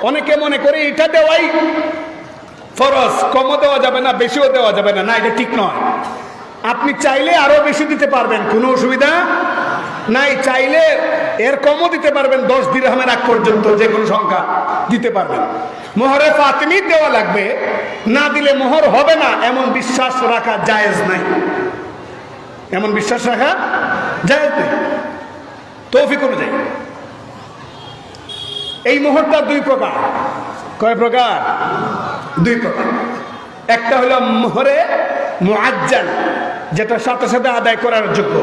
অনেকে মনে করে এটা দেওয়াই ফরজ, কমও দেওয়া যাবে না, বেশিও দেওয়া যাবে না। না, এটা ঠিক নয়। আপনি চাইলে আরো বেশি দিতে পারবেন, কোনো অসুবিধা নাই। চাইলে এর কমও দিতে পারবেন, 10 দিরহামের আগ পর্যন্ত যে কোনো সংখ্যা দিতে পারবেন। মোহরে ফাতেমি দেওয়া লাগবে, না দিলে মোহর হবে না, এমন বিশ্বাস রাখা জায়েজ নাই। এমন বিশ্বাস রাখা জায়েজ নেই তৌফিক অনুযায়ী। এই মোহরটা 2 প্রকার। কয় প্রকার? 2 প্রকার। একটা হলো মোহরে মুআজ্জাল, যেটা সাথে সাথে আদায় করার যোগ্য,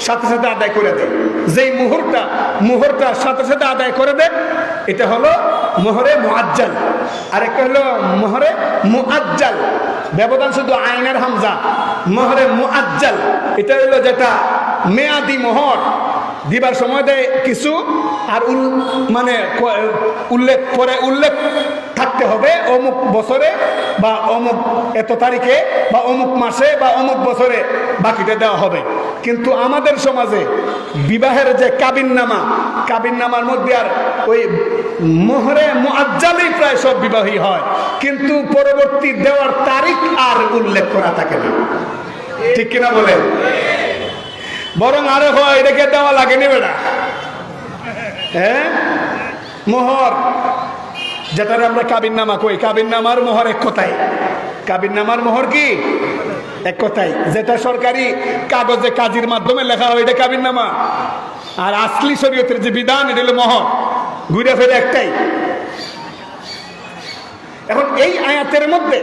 সাথে সাথে আদায় করে দেয়। যেই মোহরটা সাথে সাথে আদায় করে দেয়, এটা হলো মোহরে মুআজ্জাল। আর একটা হলো মোহরে মুআজ্জাল, ব্যবধান শুধু আইনের হামজা। মোহরে মুআজ্জাল এটা হলো যেটা মেয়াদি মোহর, দিবার সময় দেয় কিছু, আর মানে উল্লেখ থাকতে হবে অমুক বছরে বা অমুক এত তারিখে বা অমুক মাসে বা অমুক বছরে বাকিটা দেওয়া হবে। কিন্তু আমাদের সমাজে বিবাহের যে কাবিননামার মধ্যে আর ওই মোহরে মুআজ্জালেই প্রায় সব বিবাহই হয়, কিন্তু পরবর্তী দেওয়ার তারিখ আর উল্লেখ করা থাকে না। ঠিক কিনা বলেন? বরং আরে হয় এটাকে দেওয়া লাগেনি বেটা। হ্যাঁ, মোহর যেটা আমরা কাবিননামা কই, কাবিননামার মোহর এক কথাই। কাবিননামার মোহর কি? এক কথাই। যেটা সরকারি কাগজে কাজীর মাধ্যমে লেখা হয় এটা কাবিননামা, আর আসলি শরীয়তের যে বিধান এটা হলো মোহর। ঘুরে ফিরে একটাই। এখন এই আয়াতের মধ্যে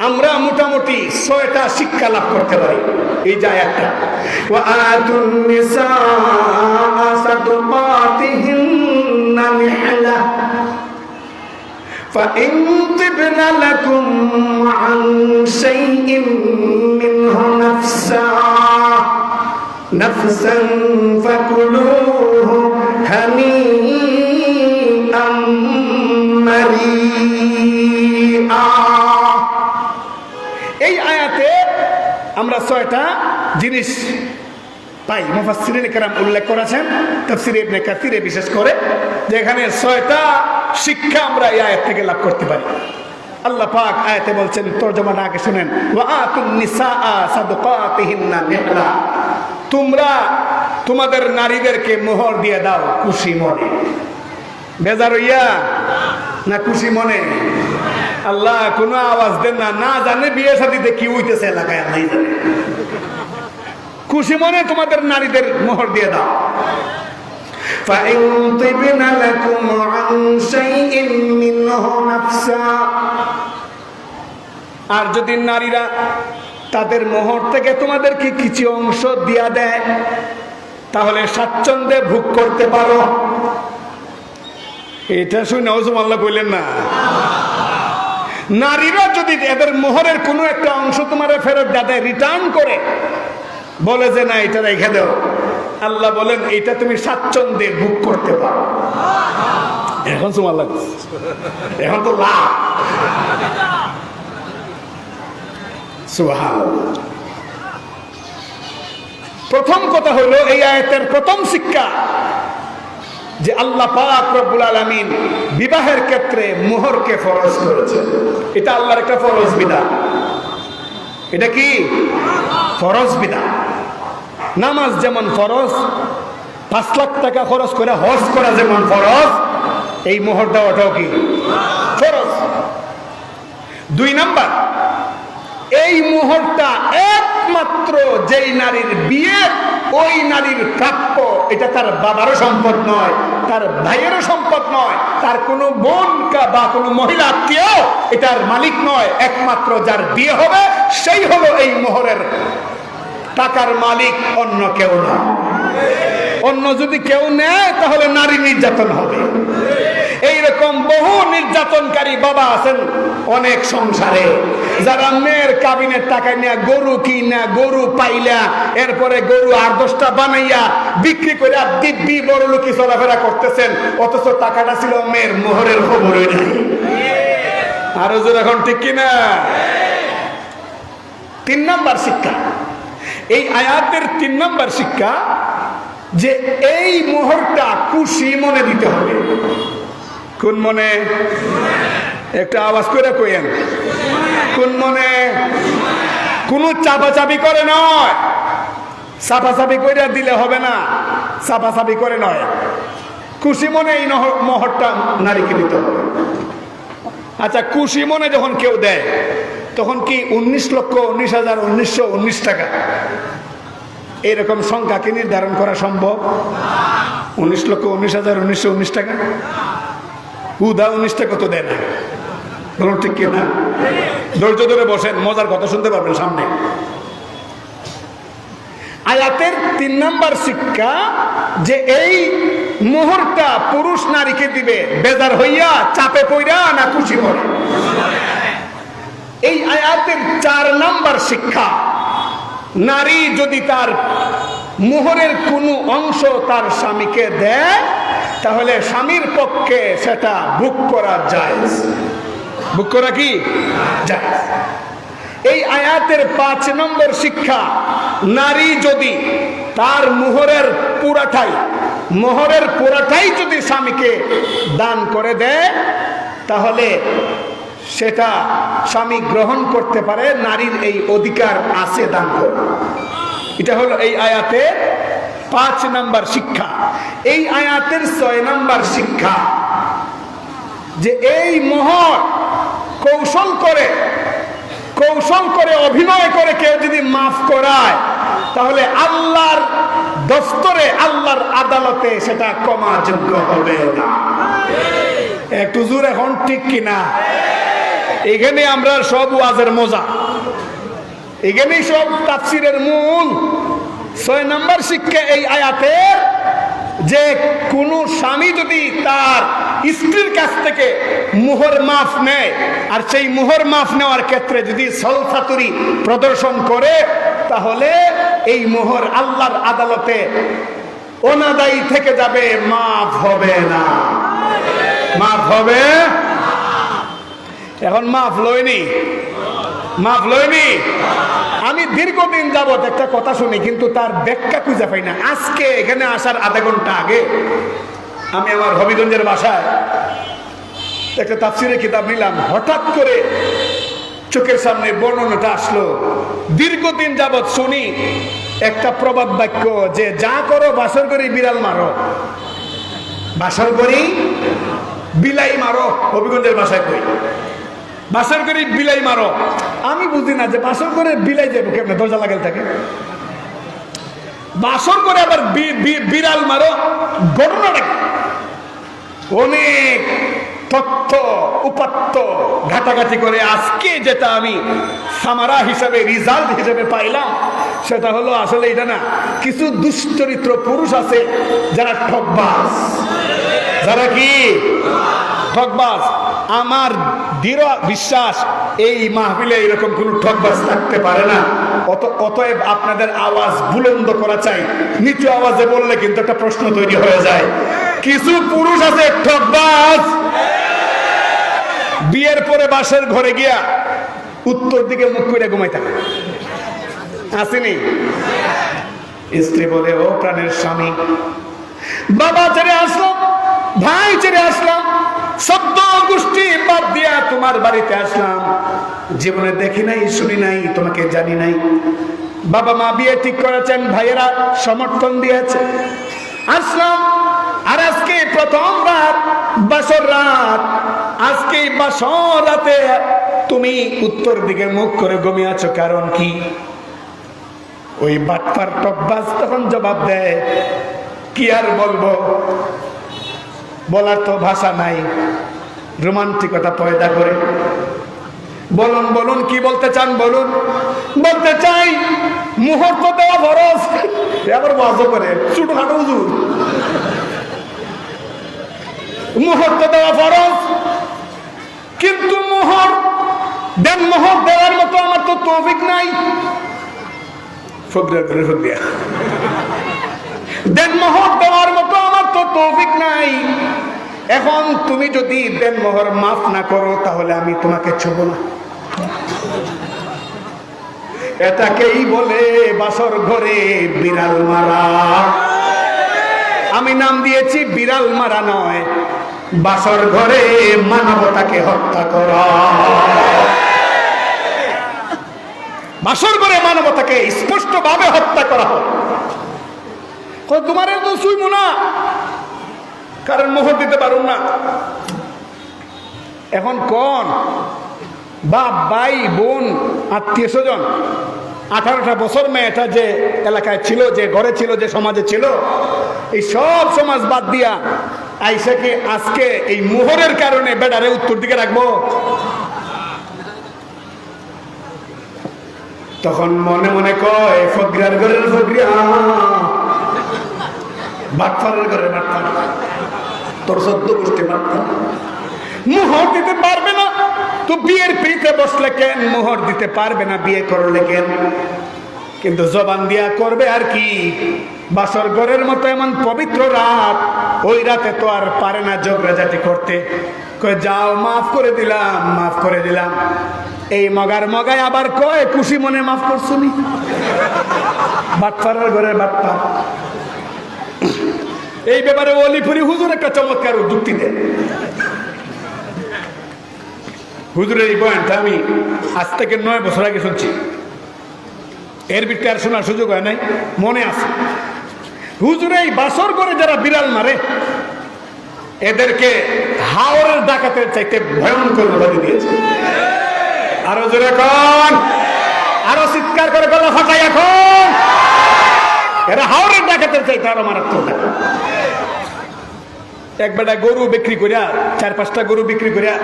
আমরা মোটামুটি 6টা শিক্ষা লাভ করতে পারি। এই যে আয়াতটা, ওয়া আতুন নিসা সাদকাতিহিন্না নিহলা فإن طبن لكم عن شيء منه نفسا فكلوه هنيئا مريئا। এই আয়াতে আমরা 6টা জিনিস তাই মুফাসসিরিনে কেরাম উল্লেখ করেছেন, তাফসীরে ইবনে কাসিরে বিশেষ করে, যে এখানে 6টা শিক্ষা আমরা এই আয়াত থেকে লাভ করতে পারি। আল্লাহ পাক আয়াতে বলছেন, তরজমাটা আগে শুনেন, ওয়া আতুন নিসাআ সাদকাতিহিন্না নিহলা, তোমরা তোমাদের নারীদেরকে মোহর দিয়ে দাও খুশি মনে। বেজার হইয়া না খুশি মনে? আল্লাহ কোনো আওয়াজ দেন না, না জানে বিয়ে শাদীতে কি হইতেছে এলাকায়, আল্লাহ জানে। খুশি মনে তোমাদের নারীদের মোহর দিয়ে দাও। فَإِن طِبْنَ لَكُمْ عَنْ شَيْءٍ مِّنْهُ نَفْسًا, আর যদি নারীরা তাদের মোহর থেকে তোমাদেরকে কিছু অংশ দিয়া দেয়, তাহলে স্বাচ্ছন্দ্যে ভোগ করতে পারো। এটা শুনে আল্লাহ বললেন না, নারীরা যদি এদের মোহরের কোনো একটা অংশ তোমার ফেরত দেয়, রিটার্ন করে বলে যে না এটা রেখে দাও, আল্লাহ বলেন এটা তুমি স্বাচ্ছন্দ্যে ভোগ করতে পারো। এখন সুবহানাল্লাহ, এখন তো লাভ। সুবহানাল্লাহ। প্রথম কথা হলো এই আয়াতের প্রথম শিক্ষা যে আল্লাহ পাক রব্বুল আলামিন বিবাহের ক্ষেত্রে মোহরকে ফরজ করেছেন। এটা আল্লাহর একটা ফরজ বিধান। এটা কি ফরজ বিধান? নামাজ যেমন ফরজ, 5 লাখ টাকা খরচ করে হজ করা যেমন ফরজ, এই মোহর দেওয়াটাও কি ফরজ। 2 নাম্বার, এই মোহরটা একমাত্র যেই নারীর বিয়ে ওই নারীর প্রাপ্য। এটা তার বাবারও সম্পদ নয়, তার ভাইয়েরও সম্পদ নয়, তার কোনো বোন বা কোনো মহিলা আত্মীয় এটার মালিক নয়। একমাত্র যার বিয়ে হবে সেই হলো এই মোহরের টাকার মালিক, অন্য কেউ না। অন্য যদি কেউ নেয় তাহলে নারী নির্যাতন হবে। এইরকম বহু নির্যাতনকারী বাবা আছেন অনেক সংসারে, যারা মেয়ের কাবিনের টাকা নিয়ে গরু কিনা, গরু পাইলা, এরপরে গরু 8-10টা বানাইয়া বিক্রি করে দিব্যি বড় লোকি চলাফেরা করতেছেন, অথচ টাকাটা ছিল মেয়ের মোহরের খবরই নাই। আরো জোর এখন ঠিক কিনা? 3 নাম্বার শিক্ষা, এই আয়াতের 3 নাম্বার শিক্ষা যে এই মোহরটা খুশি মনে দিতে হবে। কোন মনে? একটা আওয়াজ করে কইেন, কোন মনে? কোনো চাপাচাপি করে নয়, চাপাচাপি করে দিলে হবে না, চাপাচাপি করে নয়, খুশি মনে এই মোহরটা নারীকে দিতে হবে। আচ্ছা, খুশি মনে যখন কেউ দেয় তখন কি 19,19,1919 টাকা এরকম সংখ্যা কি নির্ধারণ করা সম্ভব? 19,19,1919 টাকা হুদা 19 টাকা তো দেয় না, বলুন ঠিক কিনা? ধৈর্য ধরে বসেন, মজার কথা শুনতে পারবেন সামনে। আয়াতের 3 নাম্বার শিক্ষা যে এই মোহরটা পুরুষ নারীকে দিবে বেজার হইয়া, চাপে পইরা না খুশি করে। এই আয়াতের 4 নাম্বার শিক্ষা, নারী যদি তার মোহরের কোনো অংশ তার স্বামীকে দেয় তাহলে স্বামীর পক্ষে সেটা ভোগ করা যায়। ভোগ করা কি যায়? এই আয়াতের 5 নম্বর শিক্ষা, নারী যদি তার মোহরের পুরাটাই যদি স্বামীকে দান করে দেয় তাহলে সেটা স্বামী গ্রহণ করতে পারে, নারীর এই অধিকার আছে দান করা। এটা হলো এই আয়াতের 5 নাম্বার শিক্ষা। এই আয়াতের 6 নাম্বার শিক্ষা যে এই মোহর কৌশল করে অভিনয় করে কেউ যদি মাফ করায় তাহলে আল্লাহর দস্তরে, আল্লাহর আদালতে সেটা ক্ষমার যোগ্য হবে না। একটু জোর এখন ঠিক কিনা? এখানে আমরা সব ওয়াজের মজা, এখানেই সব তাফসীরের মূল। 6 নাম্বার শিক্ষা এই আয়াতের যে কোন স্বামী যদি তার স্ত্রীর কাছ থেকে মোহর মাফ নেয় আর সেই মোহর মাফ নেওয়ার ক্ষেত্রে যদি ছলচাতুরি প্রদর্শন করে তাহলে এই মোহর আল্লাহর আদালতে অনাদায়ী থেকে যাবে, মাফ হবে না। মাফ হবে? এখন মাফ লয়নি, মাফ লইনি। আমি দীর্ঘদিন যাবত একটা কথা শুনি, কিন্তু তার ব্যাখ্যা খুঁজে পাই না। আজকে এখানে আসার আধা ঘন্টা আগে আমি আমার হবিগঞ্জের বাসায় একটা তাফসীরের কিতাব নিলাম, হঠাৎ করে চোখের সামনে বর্ণনাটা আসলো। দীর্ঘদিন যাবত শুনি একটা প্রবাদ বাক্য, যে যা করো বাসর করি বিড়াল মারো, বাসর করি বিলাই মারো। হবিগঞ্জের বাসায় কই বাসর করি বিলাই মারো। আমি বুঝি না যে বাসর করে বিলাই যাবো কেমনে, দরজা লাগাল থাকে। বাসর করে আবার বিড়াল মারো, ঘটনাটা অনেক তথ্য উপাত্ত ঘাটাঘাটি করে আজকে যেটা আমি সামারা হিসাবে, রিজাল্ট হিসাবে পাইলাম, সেটা হলো আসলে এটা না, কিছু দুশ্চরিত্র পুরুষ আছে যারা ঠকবাজ। যারা কি ঠকবাজ? আমার দৃঢ় বিশ্বাস এই মাহফিলে এরকম কোন ঠকবাজ থাকতে পারে না। অতএব আপনাদের আওয়াজ বুলন্দ করা চাই। নিচু আওয়াজে বললে কিন্তু একটা প্রশ্ন তৈরি হয়ে যায়। কিছু পুরুষ আছে ঠকবাজ, বিয়ের পরে বাসের ঘরে গিয়া উত্তর দিকে মুখ করে ঘুমাই থাকে। আসেনি? স্ত্রী বলে, ও প্রাণের স্বামী, বাবা ছেড়ে আসলাম, ভাই ছেড়ে আসলাম, শব্দ গোষ্ঠী বাদ দিয়া তোমার বাড়িতে আসলাম, জীবনে দেখি নাই, শুনি নাই, তোমাকে জানি নাই। বাবা মা বিয়ে ঠিক করেছেন, ভাইয়েরা সমর্থন দিয়েছে, আসলাম। আর আজকে প্রথম রাত, বাসর রাত, আজকে বাসর রাতে তুমি উত্তর দিকে মুখ করে ঘুমিয়ে আছো, কারণ কি? ওই বাটপার টকবাজ তখন জবাব দেয়, কি আর বলবো, বলার তো ভাষা নাই, রোমান্টিকতা পয়দা করে। বলুন বলুন, কি বলতে চান বলুন। বলতে চাই মুহূর্ত দেওয়া ফরজ। এবার ওয়াজও করে ছোটখাটো হুজুর, মুহূর্ত দেওয়া ফরজ, কিন্তু মোহর দেওয়ার মতো আমার তো তৌফিক নাই। দেনমোহর দেওয়ার মতো আমার তো তৌফিক নাই। এখন তুমি যদি দেনমোহর মাফ না করো, তাহলে আমি তোমাকে ছুব না। এটাকেই বলে বাসর ঘরে বিড়াল মারা। আমি নাম দিয়েছি বিড়াল মারা নয়, বাসর ঘরে মানবতাকে হত্যা করা। বাসর ঘরে মানবতাকে স্পষ্ট ভাবে হত্যা করা হয়। তোমার তো শুইব না, কারণ মোহর দিতে পারুন না। এখন কোন বাপ, ভাই, বোন, আত্মীয় স্বজন, 18টা বছর মেয়েটা যে এলাকায় ছিল, যে ঘরে ছিল, যে সমাজে ছিল, এই সব সমাজ বাদ দিয়া আইসাকে আজকে এই মোহরের কারণে বেডারে উত্তর দিকে রাখবো? তখন মনে মনে কয়, ফকরিয়ার ঘরের ফকরিয়া, বাটফারের ঘরে বাটফার, তোর সদ্য গোষ্ঠী বাটফার। মোহর দিতে পারবে না তো বিয়ের পিড়িতে বসলে কেন? মোহর দিতে পারবে না বিয়ে করলে কেন? কিন্তু জবান দিয়া করবে আর কি? বাসর ঘরের মতো এমন পবিত্র রাত, ওই রাতে তো আর পারে না ঝগড়াঝাটি করতে। কয় যাও, মাফ করে দিলাম, মাফ করে দিলাম। এই মগায় আবার কয় খুশি মনে মাফ করছুনি। বাটফারের ঘরের বাটফার। এই ব্যাপারে অলিপুরি হুজুর একটা চমৎকার যুক্তি দেয়। হুজুরের এই বয়ানটা আমি আজ থেকে 9 বছর আগে শুনছি, এর ভিতরে আর শোনার সুযোগ হয় নাই, মনে আছে। হুজুরে এই বাসর করে যারা বিড়াল মারে, এদেরকে হাওরের ডাকাতের চাইতে ভয়ঙ্কর উপাধি দিয়েছে। আরো জোরে কোন, আরো চিৎকার করে গলা ফাটাই এখন। এরা হাওরের ডাকাতের চাইতে আরো মারাত্মক। এক বেটা গরু বিক্রি করিয়া, 4-5টা গরু বিক্রি করিয়া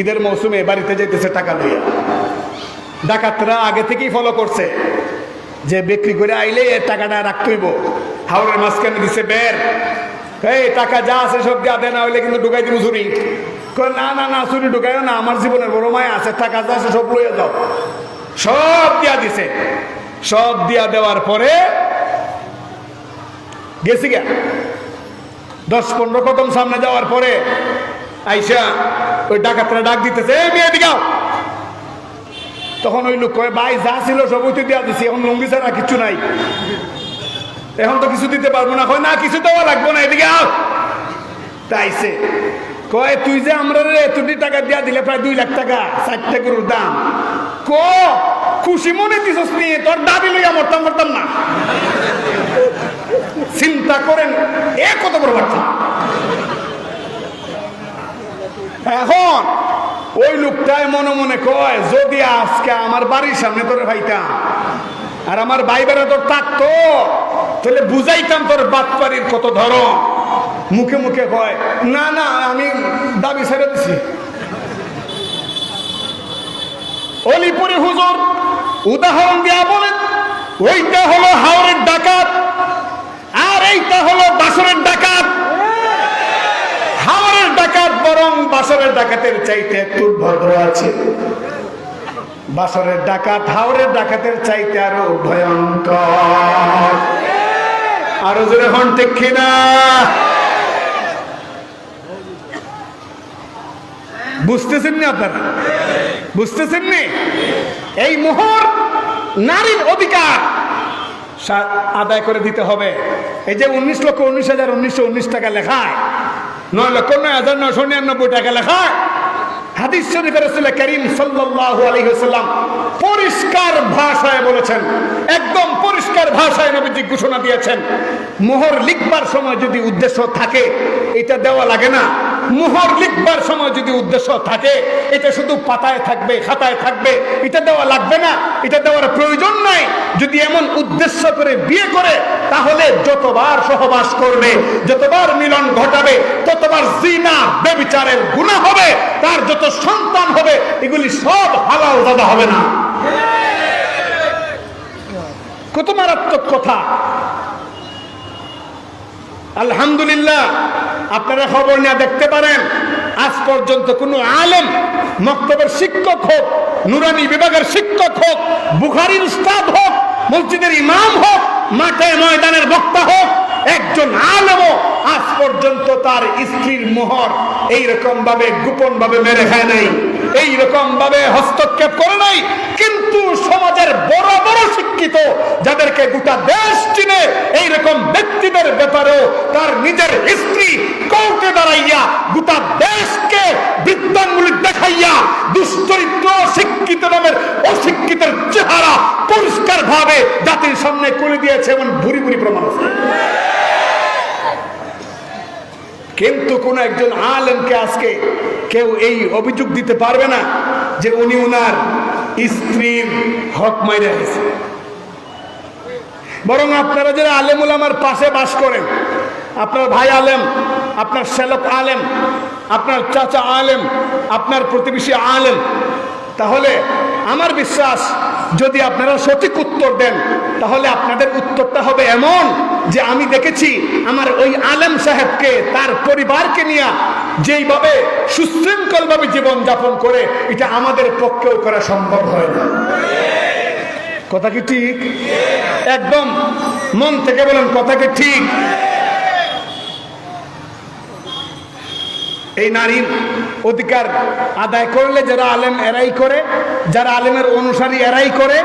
ঈদের মৌসুমে বাড়িতে যাইতেছে টাকা লইয়া। ডাকাতরা আগে থেকেই ফলো করছে যে বিক্রি করে আইলে এর টাকাটা রাখতেইব। হাওরের মাঝখানে দিছে বের, এই টাকা যা আছে সব দিয়া দেয়, না হইলে কিন্তু ঢুকাই দিব চুরি। না না না, চুরি ঢুকাইও না, আমার জীবনের বড় মায়া আছে, টাকা যা আছে সব লইয়া যাও। সব দিয়া দিছে। সব দিয়া দেওয়ার পরে গেছি গা 10-15 কদম সামনে যাওয়ার পরে আইসা ওই ডাকাতরা ডাক দিতেছে, এই মেয়ে দিগাও। তখন ওই লোক কয় ভাই যা ছিল সবই তো দেওয়া দিছি, এখন লুঙ্গি ছাড়া কিছু নাই, এখন তো কিছু দিতে পারবো না। কয় না কিছু দেওয়া লাগবো না, এদিকে আও। তাইছে কয় তুই যে আমরা এতটি টাকা দিয়া দিলে প্রায় 2 লাখ টাকা, 4টা গরুর দাম, খুশি মনে দিছস নিয়ে তোর দাবি লইয়া মরতাম না। চিন্তা করেন এ কত বড় বার্তা। এখন ওই লোকটাই মনে মনে কয় যদি আজকে আমার বাড়ির সামনে তোর ভাইটাম আর আমার ভাই বেড়া তোর থাকতো তাহলে বুঝাইতাম তোর বাটপাড়ির কত ধরন। মুখে মুখে কয় না না আমি দাবি ছেড়ে দিছি। অলিপুরি হুজুর উদাহরণ দিয়া বলেন ওইটা হলো হাওরের ডাকাত আর এইটা হলো বাসরের ডাকাত। হাওরের ডাকাত বরং বাসরের ডাকাতের চাইতে একটু ভদ্র আছে। বাসরের ডাকাত হাওরের ডাকাতের চাইতে আরো ভয়ঙ্কর। আরো জোরে হন ঠিক কিনা? বুঝতেছেন না আপনারা? বুঝতেছেন নি? এই মোহর নারীর অধিকার আদায় করে দিতে হবে। এই যে 19,19,1919 টাকা লেখায়, 9,09,999 টাকা লেখায়, হাদিস শরীফে রাসূল করিম সাল্লাল্লাহু আলাইহি ওয়াসাল্লাম পরিষ্কার ভাষায় বলেছেন, একদম পরিষ্কার ভাষায় নবীজি ঘোষণা দিয়েছেন, মোহর লিখবার সময় যদি উদ্দেশ্য থাকে এটা দেওয়া লাগে না। মোহর লিখবার সময় যদি উদ্দেশ্য থাকে এটা শুধু পাতায় থাকবে, খাতায় থাকবে, এটা দেওয়া লাগবে না, এটা দেওয়ার প্রয়োজন নাই। যদি এমন উদ্দেশ্য করে বিয়ে করে তাহলে যতবার সহবাস করবে, যতবার মিলন ঘটাবে, ততবার জিনা ব্যভিচারের গুনাহ হবে, তার যত সন্তান হবে এগুলি সব হালাল জাদা হবে না। কত মারাত্মক কথা। আলহামদুলিল্লাহ আপনারা খবর নিয়ে দেখতে পারেন আজ পর্যন্ত কোনো আলেম, মক্তবের শিক্ষক হোক, নুরানি বিভাগের শিক্ষক হোক, বুখারীর উস্তাদ হোক, মসজিদের ইমাম হোক, মাঠে ময়দানের বক্তা হোক, একজন আলেমও আজ পর্যন্ত তার স্ত্রীর মোহর এইরকম ভাবে গোপন ভাবে মেরে খায় নাই, এইরকম ভাবে হস্তক্ষেপ করে নাই। কিন্তু সমাজের বড় বড় শিক্ষিত যাদেরকে গোটা দেশ চিনে এইরকম ব্যক্তিদের ব্যাপারেও তার নিজের স্ত্রী কোর্টে দাঁড়াইয়া গোটা দেশকে বৃত্তাঙ্গুলি দেখাইয়া দুশ্চরিত্র শিক্ষিত নামের অশিক্ষিতের চেহারা পরিষ্কার ভাবে জাতির সামনে করে দিয়েছে, এমন ভুরি ভুরি প্রমাণ আছে। কিন্তু কোন একজন আলেমকে আজকে কেউ এই অভিযোগ দিতে পারবে না যে উনি উনার স্ত্রীর হক মাইরে গেছে। বরং আপনারা যারা আলেম উলামার পাশে বাস করেন, আপনার ভাই আলেম, আপনার শ্যালক আলেম, আপনার চাচা আলেম, আপনার প্রতিবেশী আলেম, তাহলে আমার বিশ্বাস যদি আপনারা সঠিক উত্তর দেন তাহলে আপনাদের উত্তরটা হবে এমন যে আমি দেখেছি আমার ওই আলেম সাহেবকে তার পরিবারকে নিয়ে যেইভাবে সুশৃঙ্খল ভাবে জীবন যাপন করে এটা আমাদের পক্ষেও করা সম্ভব হয় না। কথা কি ঠিক? একদম মন থেকে বলেন কথা কি ঠিক? এই নারীর অধিকার আদায় করলে যারা আলেম এরাই করে, যারা আলেমের অনুসারী এরাই করে,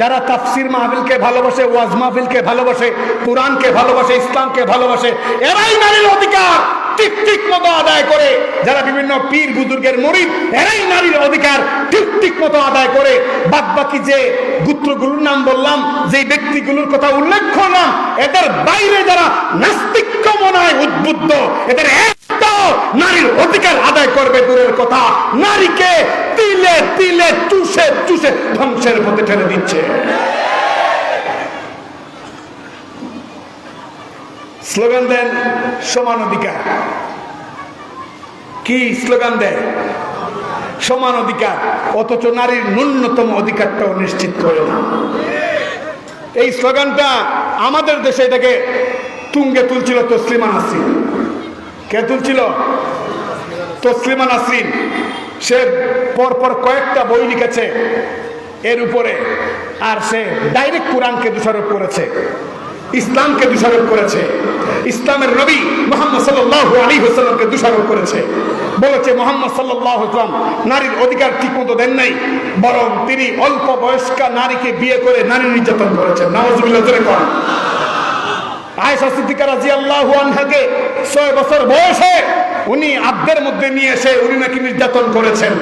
যারা তাফসির মাহফিলকে ভালোবাসে, ওয়াজ মাহফিলকে ভালোবাসে, কোরআনকে ভালোবাসে, ইসলামকে ভালোবাসে, এরাই নারীর অধিকার ঠিক ঠিক মতো আদায় করে। যারা বিভিন্ন পীর বুজুর্গের মুরিদ এরাই নারীর অধিকার ঠিক ঠিক মতো আদায় করে। বাদ বাকি যে গোত্রগুলোর নাম বললাম, যে ব্যক্তিগুলোর কথা উল্লেখ করলাম, এদের বাইরে যারা নাস্তিক্যমনায় উদ্বুদ্ধ, এদের নারীর অধিকার আদায় করবে দূরের কথা, নারীকে তিলে তিলে চুষে চুষে ধ্বংসের পথে ঠেলে দিচ্ছে। স্লোগান দেন সমান অধিকার। কি স্লোগান দেয়? সমান অধিকার, অথচ নারীর ন্যূনতম অধিকারটাও নিশ্চিত করে না। এই স্লোগানটা আমাদের দেশে এটাকে তুঙ্গে তুলছিল তসলিমা নাসরিন। কে তুলছিল? তসলিমা নাসরিন। সে পরপর কয়েকটা বই লিখেছে এর উপরে, আর সে ডাইরেক্ট কোরআনকে দোষারোপ করেছে, ইসলামকে দোষারোপ করেছে, ইসলামের নবী মুহাম্মদ সাল্লাল্লাহু আলাইহি ওয়াসাল্লামকে দোষারোপ করেছে। বলেছে মুহাম্মদ সাল্লাল্লাহু আলাইহি ওয়াসাল্লাম নারীর অধিকার ঠিকমতো দেন নাই, বরং তিনি অল্প বয়স্কা নারীকে বিয়ে করে নারী নির্যাতন করেছেন। নাউজুবিল্লাহ জোরে কোন। আয়েশা সিদ্দিকা রাদিয়াল্লাহু আনহাকে 6 বছর বয়সে উনি আব্দের মধ্যে নিয়ে এসে উনি নাকি নির্যাতন করেছেন।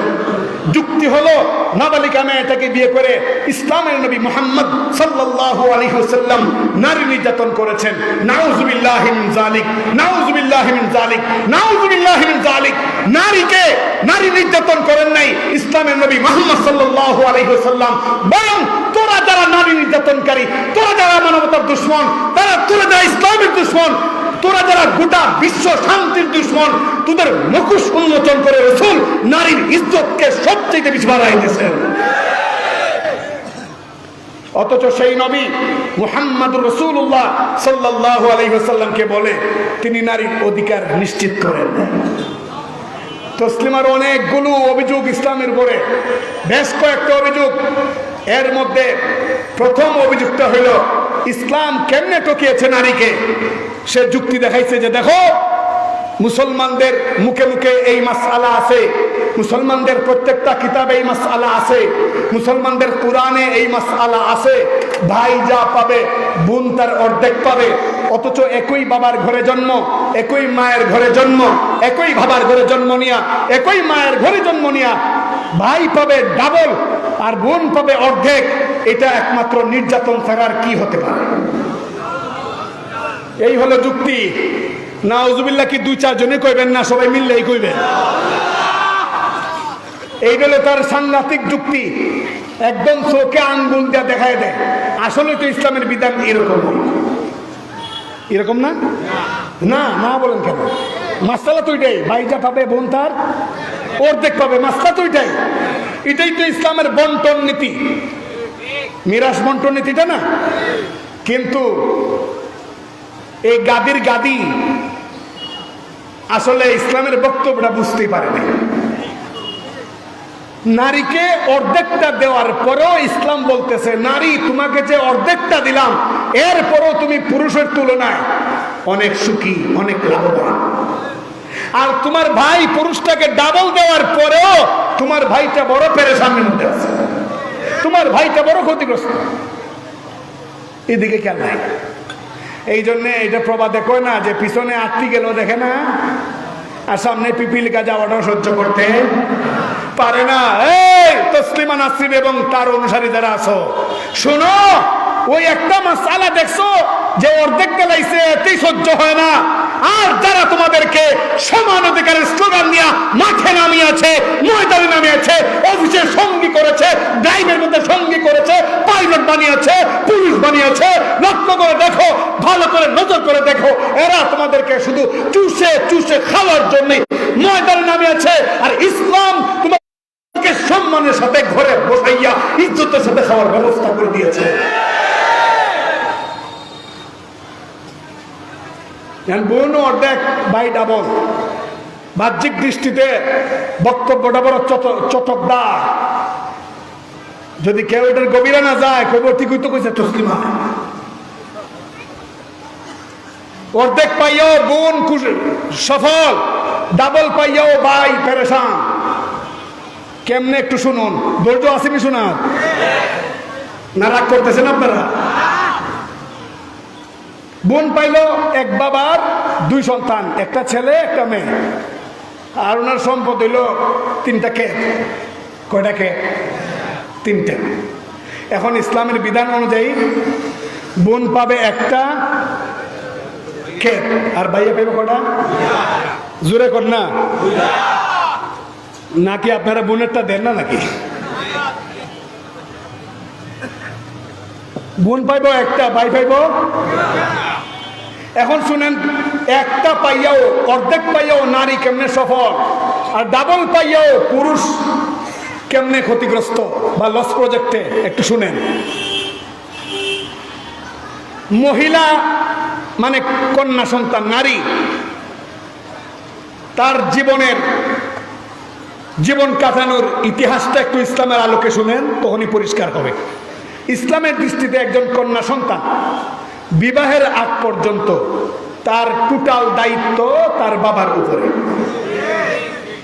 যুক্তি হলো নাবালিকা মেয়েটাকে বিয়ে করে ইসলামের নবী মুহাম্মদ সাল্লাল্লাহু আলাইহি ওয়াসাল্লাম নারী নির্যাতন করেছেন। নাউজুবিল্লাহি মিন যালিক, নাউজুবিল্লাহি মিন যালিক, নাউজুবিল্লাহি মিন যালিক। নারীকে নারী নির্যাতন করেন নাই ইসলামের নবী মুহাম্মদ সাল্লাল্লাহু আলাইহি ওয়াসাল্লাম, বরং তোরা যারা নারী নির্যাতনকারী, তোরা যারা মানবতার দুশমন, তোরা যারা ইসলামের দুশমন, তোরা যারা গোটা বিশ্ব শান্তির দুশমন, তোদের মুখোশ উন্মোচন করে রাসূল নারীর ইজ্জতকে সবচেয়ে বেশি বাড়াই দিয়েছেন। অথচ সেই নবী মুহাম্মদুর রাসূলুল্লাহ সাল্লাল্লাহু আলাইহি ওয়াসাল্লামকে বলে তিনি নারীর অধিকার নিশ্চিত করেন। তসলিমার অনেকগুলো অভিযোগ ইসলামের উপরে, বেশ কয়েকটা অভিযোগ। এর মধ্যে প্রথম অভিযোগটা হইল ইসলাম কেমনে ঠকিয়েছে নারীকে। সে যুক্তি দেখাইছে যে দেখো, মুসলমানদের মুখে মুখে এই মাসআলা আছে, মুসলমানদের প্রত্যেকটা কিতাবে এই মাসআলা আছে, মুসলমানদের কোরআনে এই মাসআলা আছে, ভাই যা পাবে বোন তার অর্ধেক পাবে। অথচ একই বাবার ঘরে জন্ম, একই মায়ের ঘরে জন্ম, একই বাবার ঘরে জন্ম নিয়া, একই মায়ের ঘরে জন্ম নিয়া ভাই পাবে ডাবল আর বোন পাবে অর্ধেক। এটা একমাত্র নির্যাতন ছাড়া আর কি হতে পারে? এই হলো যুক্তি। নাউজুবিল্লাহ কি 2-4 জনে কইবেন না, সবাই মিললেই কইবেন। এই হলো তার সাংঘাতিক যুক্তি, একদম চোখে আঙ্গুল দিয়ে দেখায় দেয়। আসলে তো ইসলামের বিধান এরকম, এরকম না না না বলেন কেন? মাসআলা তো এটাই, ভাই যা পাবে বোন তার অর্ধেক পাবে। মাসআলা তো এটাই, এটাই তো ইসলামের বন্টন নীতি, মিরাস বন্টন নীতিটা না। কিন্তু এই গাদির গাদি আসলে ইসলামের বক্তব্যটা বুঝতেই পারে না। নারীকে অর্ধেকটা দেওয়ার পরেও ইসলাম বলতেছে, নারী তোমাকে যে অর্ধেকটা দিলাম এরপরও তুমি পুরুষের তুলনায় অনেক সুখী, অনেক লাভবান। আর তোমার ভাই পুরুষটাকে ডাবল দেওয়ার পরেও তোমার ভাইটা বড় পেরেশানির মধ্যে আছে, তোমার ভাইটা বড় ক্ষতিগ্রস্ত। এদিকে খেয়াল নাই। এই জন্যে এটা প্রবাদে কয় না যে পিছনে আটটি গেল দেখে না, আর সামনে পিপিলিকা যাওয়াটাও সহ্য করতে পারে না। এই তসলিমা নাসরিন এবং তার অনুসারী যারা আছো, শোনো, ওই একটা মাসআলা দেখছো যে অর্ধেক গেলাইছে, এতেই সহ্য হয় না। আর যারা তোমাদেরকে সমান অধিকারের স্লোগান নিয়ে মাঠে নামিয়েছে, ময়দানে নামিয়েছে, অফিসে সঙ্গী করেছে, ড্রাইভের মধ্যে সঙ্গী করেছে, পাইলট বানিয়েছে, পুলিশ বানিয়েছে, লক্ষ্য করে দেখো, ভালো করে নজর করে দেখো, এরা তোমাদেরকে শুধু চুষে চুষে খাওয়ার জন্য ময়দানে নামিয়েছে। আর ইসলাম তোমাদেরকে সম্মানের সাথে ঘরে বসাইয়া ইজ্জতের সাথে খাওয়ার ব্যবস্থা করে দিয়েছে। বোন অর্ধেক, ভাই ডাবল। বাহ্যিক দৃষ্টিতে বক্তব্যটা বড় চটকদার। যদি কেউ এটার গভীরে না যায়, খবর ঠিকই তো কইছে তসলিমা। অর্ধেক পাইয়াও বোন সফল, ডাবল পাইয়াও ভাই পেরেশান। কেমনে একটু শুনুন, ধৈর্য আসেনি শোনার? না রাগ করতেছেন আপনারা? বোন পাইল এক বাবার 2 সন্তান, একটা ছেলে একটা মেয়ে, আর ওনার সম্পদ হইল 3টা ক্ষেত। কয়টা ক্ষেত? 3টা। এখন ইসলামের বিধান অনুযায়ী বোন পাবে একটা ক্ষেত, আর ভাইয়া পাইবে কয়টা? জোরে কর না। নাকি আপনারা বোনেরটা দেন না নাকি? বোন পাইব একটা, ভাই পাইব। এখন শুনেন, একটা পাইয়াও, অর্ধেক পাইয়াও নারী কেমনে সফল, আর ডাবল পাইয়াও পুরুষ কেমনে ক্ষতিগ্রস্ত বা লস প্রজেক্টে। একটু শুনেন। মহিলা মানে কন্যা সন্তান, নারী, তার জীবন কাটানোর ইতিহাসটা একটু ইসলামের আলোকে শুনেন, তখনই পরিষ্কার হবে। ইসলামের দৃষ্টিতে একজন কন্যা সন্তান বিবাহের আগ পর্যন্ত তার টোটাল দায়িত্ব তার বাবার উপরে।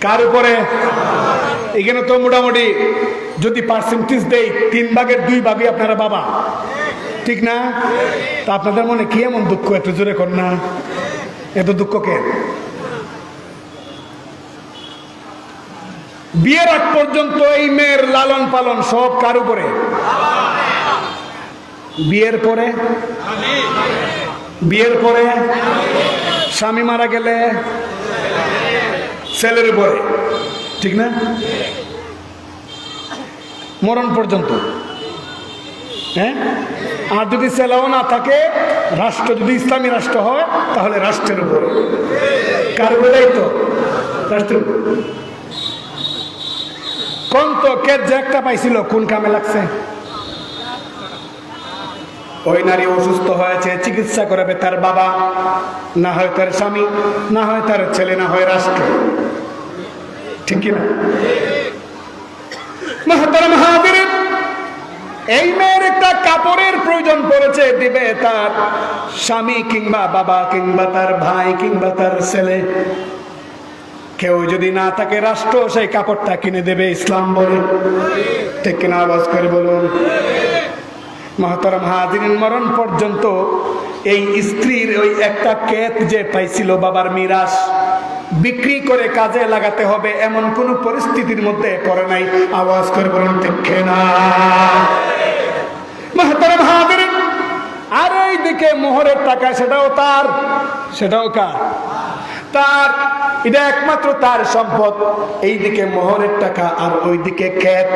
কার উপরে? এখানে তো মোটামুটি যদি পার্সেন্টেজ দেই 3 ভাগের 2 ভাগই আপনারা বাবা, ঠিক না? তা আপনাদের মনে কি এমন দুঃখ? এত জোরে কর না, এত দুঃখ কে? বিয়ের আগ পর্যন্ত এই মেয়ের লালন পালন সব কার উপরে? বিয়ের পরে স্বামী মারা গেলে ছেলের উপরে, ঠিক না? মরণ পর্যন্ত। হ্যাঁ, আর যদি ছেলেও না থাকে, রাষ্ট্র যদি ইসলামী রাষ্ট্র হয় তাহলে রাষ্ট্রের উপরে। কার উপরে? তো রাষ্ট্রের উপর। কোন তো কে যে একটা পাইছিল কোন কামে লাগছে? ওই নারী অসুস্থ হয়েছে, চিকিৎসা করাবে তার বাবা, না হয় তার স্বামী, না হয় তার ছেলে, না হয় রাষ্ট্র, ঠিক কিনা? মুহতারাম হাজিরিন, এই মেয়ের একটা কাপড়ের প্রয়োজন পড়েছে, দিবে তার স্বামী কিংবা বাবা কিংবা তার ভাই কিংবা তার ছেলে। কেউ যদি না থাকে, রাষ্ট্র সেই কাপড়টা কিনে দেবে, ইসলাম বলে, ঠিক কিনা? আওয়াজ করে বলুন। মুহতারাম হাজিরিন, মরণ পর্যন্ত এই স্ত্রীর ওই একটা ক্ষেত যে পাইছিল বাবার মিরাস, বিক্রি করে কাজে লাগাতে হবে এমন কোন পরিস্থিতির মধ্যে পড়ে নাই। আওয়াজ করে বলুন ঠিক না? মুহতারাম হাজিরিন, আর এইদিকে মোহরের টাকা, সেটাও তার, সেটাও কার? তার। এটা একমাত্র তার সম্পদ। এইদিকে মোহরের টাকা আর ওইদিকে ক্ষেত।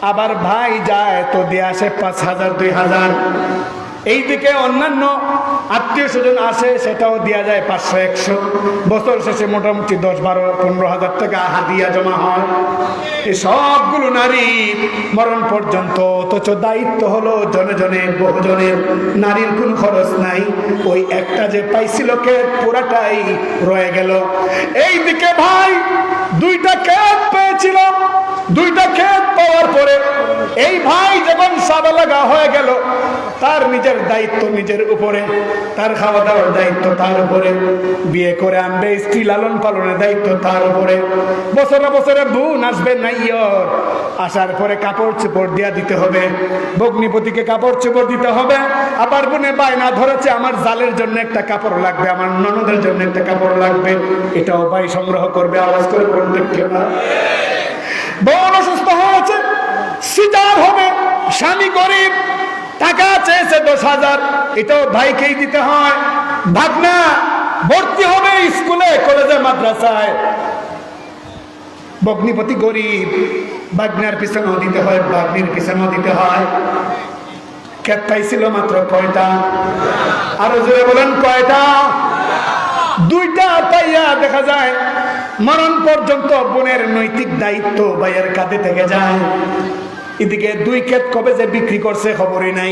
আবার ভাই যায় তো দিয়ে আসে 5,000 2,000। এইদিকে অন্যান্য আত্মীয় স্বজন আসে, সেটাও দেওয়া যায় 500 100। বছর শেষে মোটামুটি 10-12-15,000 টাকা হাদিয়া জমা হয়। এই সবগুলো নারী মরণ পর্যন্ত, অথচ দায়িত্ব হলো জনে জনে বহুজনের। নারীর কোন খরচ নাই, ওই একটা যে পাইছিল ক্ষেত পুরাটাই রয়ে গেল। এইদিকে ভাই 2টা ক্ষেত পেয়েছিল, 2টা ক্ষেত পাওয়ার পরে এই ভাই যখন সাবালাগা হয়ে গেল, তার নিজের দায়িত্ব নিজের উপরে, তার খাওয়া দাওয়ার দায়িত্ব তার উপরে, বিয়ে করে আনবে, স্ত্রী লালন পালনের দায়িত্ব তার উপরে। বছরে বছরে বোন আসবে নাইয়র, আসার পরে কাপড় চোপড় দিয়া দিতে হবে, ভগ্নিপতিকে কাপড় চোপড় দিতে হবে। আবার বোনে বায়না ধরেছে, আমার জালের জন্য একটা কাপড় লাগবে, আমার ননদের জন্য একটা কাপড় লাগবে, এটাও ভাই সংগ্রহ করবে। আওয়াজ করে বলুন ঠিক না? বোন অসুস্থ হয়েছে, সিজার হবে, স্বামী গরিব, টাকা চেয়েছে 10,000, এটাও ভাইকেই দিতে হয়। ভাগনা ভর্তি হবে স্কুলে, কলেজে, মাদ্রাসায়, ভগ্নিপতি গরিব, ভাগনার পিছনেও দিতে হয়, ভাগ্নির পিছনেও দিতে হয়। ক্ষেত পাইছিল মাত্র কয়টা? আরো জোরে বলেন কয়টা? 2টা পাইয়া দেখা যায় মরণ পর্যন্ত বোনের নৈতিক দায়িত্ব ভাইয়ের কাঁধে থেকে যায়। এদিকে 2 ক্ষেত কবে যে বিক্রি করছে খবরই নাই।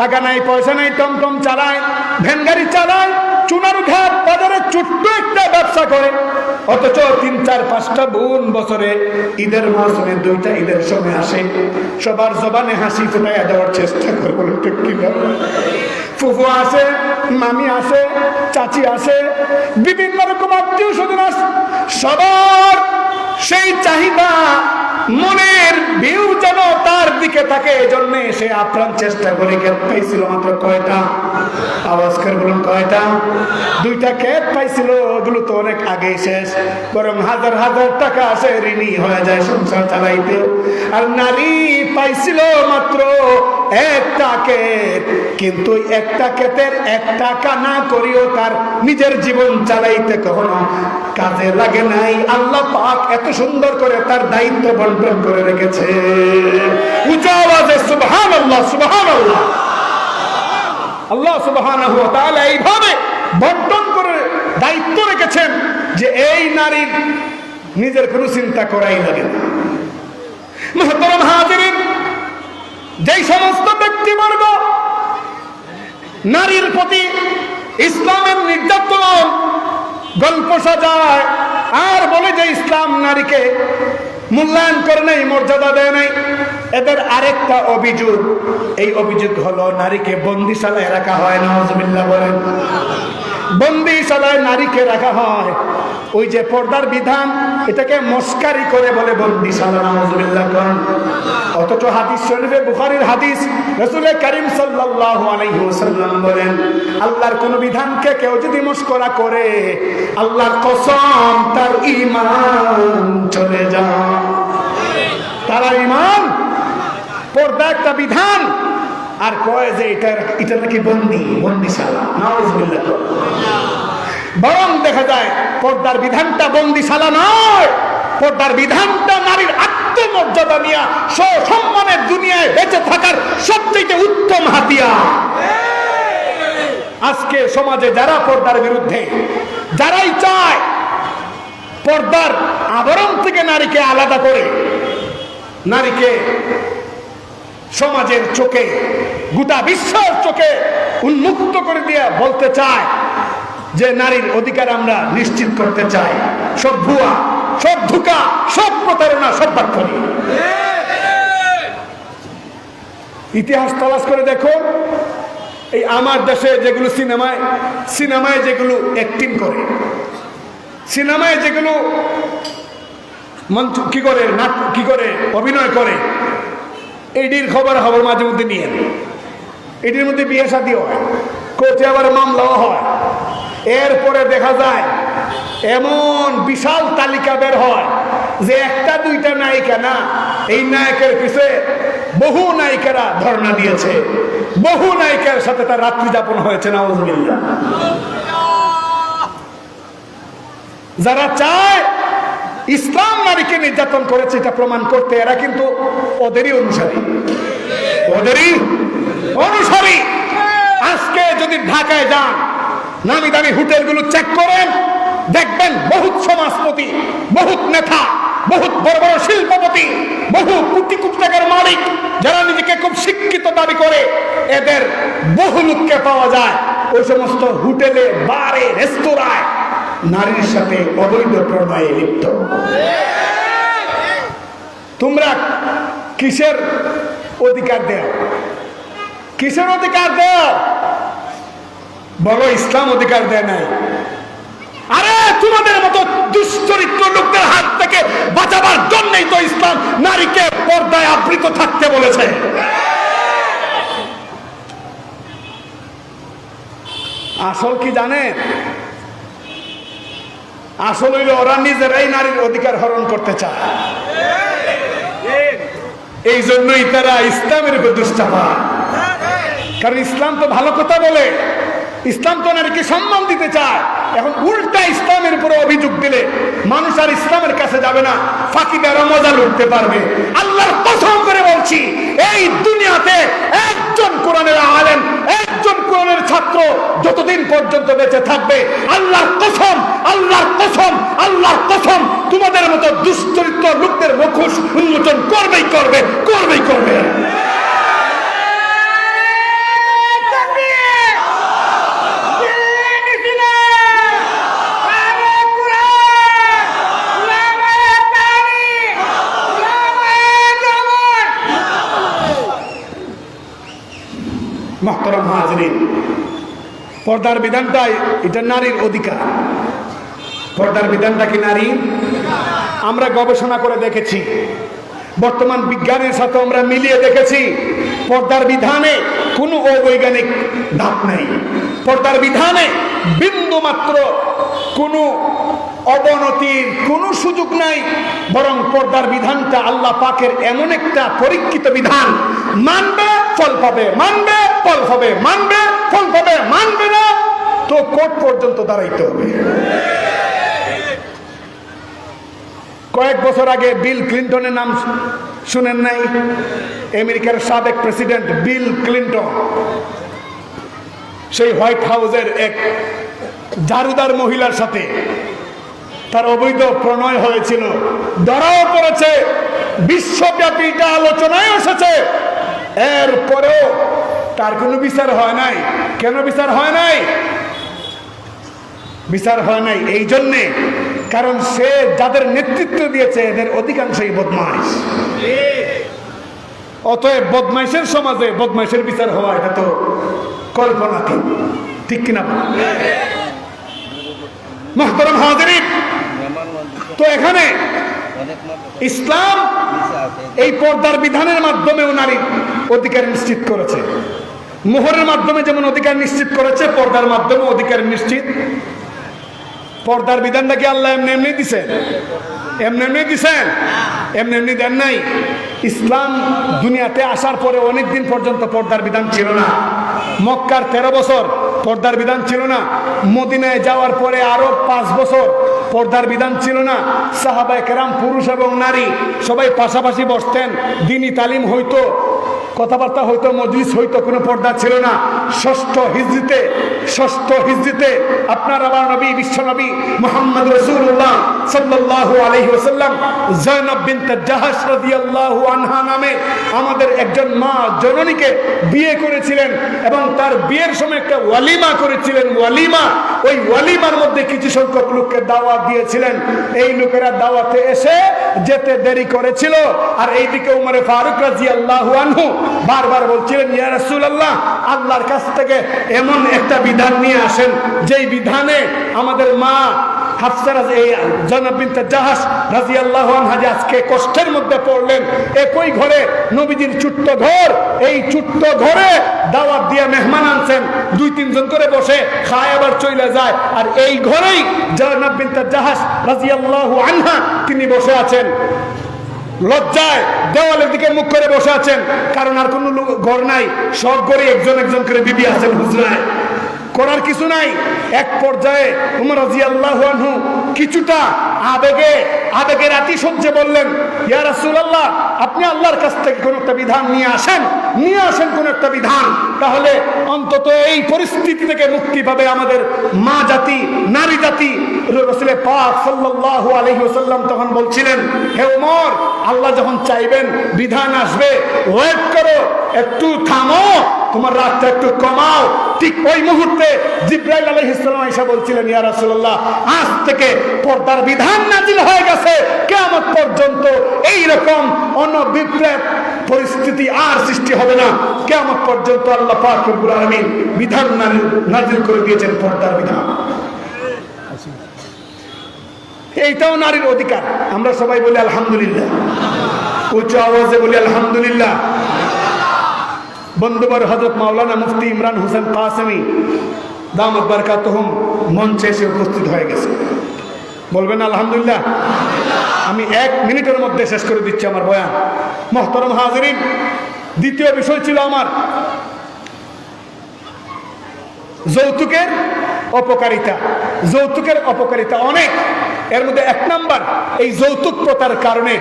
টাকা নাই, পয়সা নাই, টমটম চালায়, ভ্যান গাড়ি চালায়, চুনারুঘাট বাজারে ছোট্ট একটা ব্যবসা করে। অথচ 3-4-5টা বোন বছরে ঈদের মৌসুমে 2টা ঈদের সময় আসে, সবার জবানে হাসি ফুটাইয়া দেওয়ার চেষ্টা করে। বলুন ঠিক কিনা? ফুফু আসে, মামি আসে, চাচি আসে, বিভিন্ন রকম আত্মীয় স্বজন আসে, সবার সেই চাহিদা, মনের ভিউ যেন তার দিকে থাকে, এজন্য সে আপ্রাণ চেষ্টা করে। ক্ষেত পাইছিল মাত্র কয়টা? আওয়াজ করে বলুন কয়টা? 2টা ক্ষেত পাইছিল, ওগুলো তো অনেক আগেই শেষ, বরং হাজার হাজার টাকা আসে, ঋণী হয়ে যায় সংসার চালাইতে। আর নারী পাইছিল মাত্র একটা ক্ষেত, কিন্তু একটা ক্ষেতের 1 টাকা না করিও তার নিজের জীবন চালাইতে কখনো কাজে লাগে নাই। আল্লাহ পাক এত সুন্দর করে তার দায়িত্ব বন্টন করে রেখেছে। উঁচা আওয়াজে সুবহানাল্লাহ, সুবহানাল্লাহ। আল্লাহ সুবহানাহু ওয়া তাআলা এইভাবে বন্টন করে দায়িত্ব রেখেছেন যে এই নারীর নিজের কোনো চিন্তা করাই লাগে না। মুহতারাম হাজিরিন, যেই সমস্ত ব্যক্তিবর্গ নারীর প্রতি ইসলামের নির্যাতন গল্প সাজায় আর বলে যে ইসলাম নারীকে মূল্যায়ন করে নাই, মর্যাদা দেয় নাই, এদের আরেকটা অভিযোগ। এই অভিযোগ হলো নারীকে বন্দিশালায় রাখা হয়। নাউজুবিল্লাহ বলেন। বন্দিশালায় নারীকে রাখা হয়, ওই যে পর্দার বিধান, এটাকে মস্কারি করে বলে বন্দিশালা। নাউজুবিল্লাহ। অথচ হাদিস শরীফে, বুখারীর হাদিস, রাসূল কারীম সাল্লাল্লাহু আলাইহি ওয়াসাল্লাম বলেন, আল্লাহর কোন বিধানকে কেউ যদি মস্করা করে, আল্লাহর কসম তার ঈমান চলে যায়। তার ঈমান, পর্দা একটা বিধান, আর কয় যে এটা নাকি বন্দিশালা। নাউজুবিল্লাহ। বরং দেখা যায় পর্দার বিধানটা বন্দিশালা নয়, পর্দার বিধানটা নারীর আত্মমর্যাদা নিয়ে সসম্মানের দুনিয়ায় বেঁচে থাকার সবচেয়ে উত্তম হাতিয়ার। আজকে সমাজে যারা পর্দার বিরুদ্ধে, যারাই চায় পর্দার আবরণ থেকে নারীকে আলাদা করে, নারীকে সমাজের চোখে, গোটা বিশ্বের চোখে উন্মুক্ত করে দিয়ে বলতে চায় যে নারীর অধিকার আমরা নিশ্চিত করতে চাই, সব ভুয়া, সব ধোঁকা, সব প্রতারণা, সব বাটপারি। ইতিহাস তালাশ করে দেখো, এই আমার দেশে যেগুলো সিনেমায় যেগুলো অ্যাক্টিং করে, সিনেমায় যেগুলো মঞ্চ কি করে অভিনয় করে, এডির খবর মাঝে মধ্যে নিয়ে, এটির মধ্যে বিয়ে শাদী হয়, কোর্টে আবার মামলাও হয়। এরপরে দেখা যায় এমন বিশাল তালিকা বের হয় যে একটা দুইটা নায়িকা না, এই নায়কের পিছে বহু নায়িকারা ধর্ণা দিয়েছে, বহু নায়িকার সাথে তার রাত্রি যাপন হয়েছে। নাউজুবিল্লাহ। যারা চায় ইসলাম নারীকে নির্যাতন করেছে এটা প্রমাণ করতে, এরা কিন্তু ওদেরই অনুসারী। আজকে যদি ঢাকায় যান, নামি দামি হোটেলগুলো চেক করেন, দেখবেন বহুত সমাজপতি, বহুত নেতা, বহুত বড় বড় শিল্পপতি, বহু কোটি কোটি টাকার মালিক, যারা নিজেকে খুব শিক্ষিত দাবি করে, এদের বহু লোককে পাওয়া যায় ওই সমস্ত হোটেলে, বারে, রেস্তোরাঁয় নারীর সাথে অবৈধ প্রণয়ে লিপ্ত। তোমরা কিসের অধিকার দেও? কিসের অধিকার দেও? বলো ইসলাম অধিকার দেয় নাই। আরে তোমাদের মতো দুশ্চরিত্র লোকদের হাত থেকে বাঁচাবার জন্যই তো ইসলাম নারীকে পর্দায় আবৃত থাকতে বলেছে। আসল কি জানে? আসল হইল ওরা নিজেরাই নারীর অধিকার হরণ করতে চায়। এই জন্যই তারা ইসলামের উপর দুশ্চাপা। কারণ ইসলাম তো ভালো কথা বলে, ইসলাম তো নারীকে সম্মান দিতে চায়। এখন উল্টা ইসলামের উপরে অভিযোগ দিলে মানুষ আর ইসলামের কাছে যাবে না, ফাঁকিদারও মজা লুটতে পারবে। আল্লাহর কসম করে বলছি, এই দুনিয়াতে একজন কোরআনের আলেম, একজন কোরআনের ছাত্র যতদিন পর্যন্ত বেঁচে থাকবে, আল্লাহর কসম, আল্লাহর কসম, আল্লাহর কসম, তোমাদের মতো দুশ্চরিত্র লোকদের মুখোশ উন্মোচন করবেই করবে। মুহতারাম হাজিরিন, পর্দার বিধানটাই এটা নারীর অধিকার। পর্দার বিধানটা কি নারী? আমরা গবেষণা করে দেখেছি, বর্তমান বিজ্ঞানের সাথে আমরা মিলিয়ে দেখেছি, পর্দার বিধানে কোনো অবৈজ্ঞানিক ধাপ নাই। পর্দার বিধানে বিন্দু মাত্র কোনো অবনতির কোনো সুযোগ নাই। বরং পর্দার বিধানটা আল্লাহ পাকের এমন একটা পরীক্ষিত বিধান, মানবে ফল পাবে, মানবে ফল হবে, মানবে ফল পাবে, মানবে না তো কোর্ট পর্যন্ত দাঁড়াইতে হবে। কয়েক বছর আগে বিল ক্লিন্টনের নাম শুনেন নাই? আমেরিকার সাবেক প্রেসিডেন্ট বিল ক্লিন্টন, সেই হোয়াইট হাউসের এক জারুদার মহিলার সাথে তার অবৈধ প্রণয় হয়েছিল, ধরাও পড়েছে, বিশ্বব্যাপী এটা আলোচনায় এসেছে। এরপরেও তার কোনো বিচার হয় নাই। কেন বিচার হয় নাই? বিচার হয় নাই এই জন্যে, কারণ সে যাদের নেতৃত্ব দিয়েছে এদের অধিকাংশই বদমাইশ। অতএব বদমাইশের সমাজে বদমাইশের বিচার হওয়া এটা তো কল্পনাতীত, ঠিক কিনা? মুহতারাম হাজিরিন, তো এখানে ইসলাম এই পর্দার বিধানের মাধ্যমেও নারীর অধিকার নিশ্চিত করেছে। মোহরের মাধ্যমে যেমন অধিকার নিশ্চিত করেছে, পর্দার মাধ্যমে অধিকার নিশ্চিত। পর্দার বিধানটা কি আল্লাহ এমনি এমনি দিছেন? এমনি এমনি দিছেন? এমনি এমনি দেন নাই। ইসলাম দুনিয়াতে আসার পরে অনেক দিন পর্যন্ত পর্দার বিধান ছিল না। মক্কার 13 বছর পর্দার বিধান ছিল না। মদিনায় যাওয়ার পরে আরো 5 বছর পর্দার বিধান ছিল না। সাহাবায়ে কেরাম পুরুষ এবং নারী সবাই পাশাপাশি বসতেন, দ্বীনি তালিম হইতো, কথাবার্তা হইতো, মজলিস হইতো, কোনো পর্দা ছিল না। ষষ্ঠ হিজরিতে আপনার আমার নবী, বিশ্ব নবী মুহাম্মদ রাসূলুল্লাহ সাল্লাল্লাহু আলাইহি ওয়াসাল্লাম যায়েনব বিনতে জাহাশ রাদিয়াল্লাহু আনহা নামে আমাদের একজন মা জননীকে বিয়ে করেছিলেন এবং তার বিয়ের সময় একটা ওয়ালিমা করেছিলেন। ওয়ালিমা, ওই ওয়ালিমার মধ্যে কিছু সংখ্যক লোককে দাওয়াত দিয়েছিলেন। এই লোকেরা দাওয়াতে এসে যেতে দেরি করেছিল। আর এইদিকে উমরে ফারুক রাদিয়াল্লাহু আনহু বারবার বলছিলেন, ইয়া রাসূলুল্লাহ, আল্লাহর কাছ থেকে এমন একটা বিধান নিয়ে আসেন যেই বিধানে আমাদের মা হাফসা যায়েনব বিনতে জাহাশ রাদিয়াল্লাহু আনহা আজকে কষ্টের মধ্যে পড়লেন। একই ঘরে নবীজির ছোট্ট ঘর, এই ছোট্ট ঘরে দাওয়াত দিয়ে মেহমান আনছেন, 2-3 জন করে বসে খায় আবার চলে যায়। আর এই ঘরেই যায়েনব বিনতে জাহাশ রাদিয়াল্লাহু আনহা তিনি বসে আছেন, লজ্জায় দেওয়ালের দিকে মুখ করে বসে আছেন, কারণ আর কোনো ঘর নাই। সব ঘরে একজন একজন করে বিবি আছেন হুজরায়, করার কিছু নাই। এক পর্যায়ে উমর রাদিয়াল্লাহু আনহু কিছুটা আবেগের আতিশয্যে বললেন, ইয়া রাসূলুল্লাহ, আপনি আল্লাহর কাছ থেকে কোন একটা বিধান নিয়ে আসেন কোন একটা বিধান, তাহলে অন্তত এই পরিস্থিতি থেকে মুক্তি পাবে আমাদের মা জাতি, নারী জাতি। রাসূল পাক সাল্লাল্লাহু আলাইহি ওয়াসাল্লাম তখন বলছিলেন, হে ওমর, আল্লাহ যখন চাইবেন বিধান আসবে, ওয়েট করো, একটু থামো, তোমার রাতটা একটু কমাও। ঠিক ওই মুহূর্তে জিবরাইল আলাইহিস সালাম এসে বলছিলেন, ইয়া রাসূলুল্লাহ, আজ থেকে পর্দার বিধান নাজিল হয়ে গেছে, কিয়ামত পর্যন্ত এই রকম অনভিপ্রেত পরিস্থিতি আর সৃষ্টি হবে না। কিয়ামত পর্যন্ত আল্লাহ পাক রব্বুল আলামিন বিধান নাজিল করে দিয়েছেন, পর্দার বিধান। এইটাও নারীর অধিকার। আমরা সবাই বলি আলহামদুলিল্লাহ, উচ্চ আওয়াজে বলি আলহামদুলিল্লাহ। বন্ধুবর হযরত মাওলানা মুফতি ইমরান হোসেন কাসেমি দামাত বারাকাতুহুম মঞ্চে এসে উপস্থিত হয়ে গেছে। বলবেন আলহামদুলিল্লাহ। আমি 1 মিনিটের মধ্যে শেষ করে দিচ্ছি আমার বয়ান। মুহতারাম হাজিরিন, দ্বিতীয় বিষয় ছিল আমার যৌতুকের অপকারিতা। যৌতুকের অপকারিতা অনেক। এর মধ্যে 1 নাম্বার, এই যৌতুক প্রথার কারণে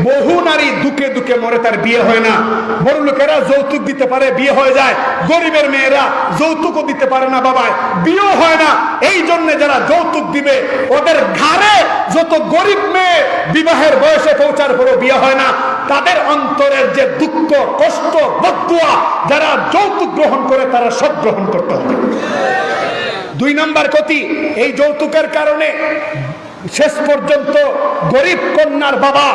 বহু নারী দুঃখে দুঃখে মরে, তার বিয়ে হয় না। বড় লোকেরা যৌতুক দিতে পারে, বিয়ে হয়ে যায়। গরিবের মেয়েরা যৌতুকও দিতে পারে না, বাবায় বিয়েও হয় না। এই জন্য যারা যৌতুক দিবে, ওদের ঘাড়ে যত গরিব মেয়ে বিবাহের বয়সে পৌঁছার পরও বিয়ে হয় না, তাদের অন্তরের যে দুঃখ, কষ্ট, বদদুয়া, যারা যৌতুক গ্রহণ করে তারা সব গ্রহণ করতে হবে। 2 নাম্বার ক্ষতি, এই যৌতুকের কারণে শেষ পর্যন্ত গরিব কন্যার বাবা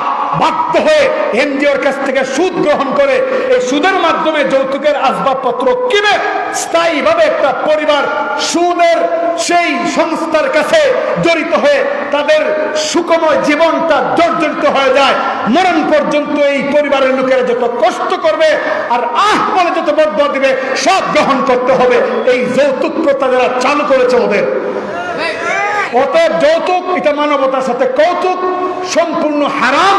বাধ্য হয়ে এনজিওর কাছ থেকে সুদ গ্রহণ করে, এই সুদের মাধ্যমে যৌতুকের আসবাবপত্র কিনে স্থায়ীভাবে একটা পরিবার সুদের সেই সংস্থার কাছে জড়িত হয়ে তাদের সুখময় জীবনটা জর্জরিত হয়ে যায়। মরণ পর্যন্ত এই পরিবারের লোকেরা যত কষ্ট করবে আর বলে যত বদদুয়া দিবে, সব গ্রহণ করতে হবে। এই যৌতুক প্রথা যারা চালু করেছে ওদের। অতএব যৌতুক এটা মানবতার সাথে কৌতুক, সম্পূর্ণ হারাম,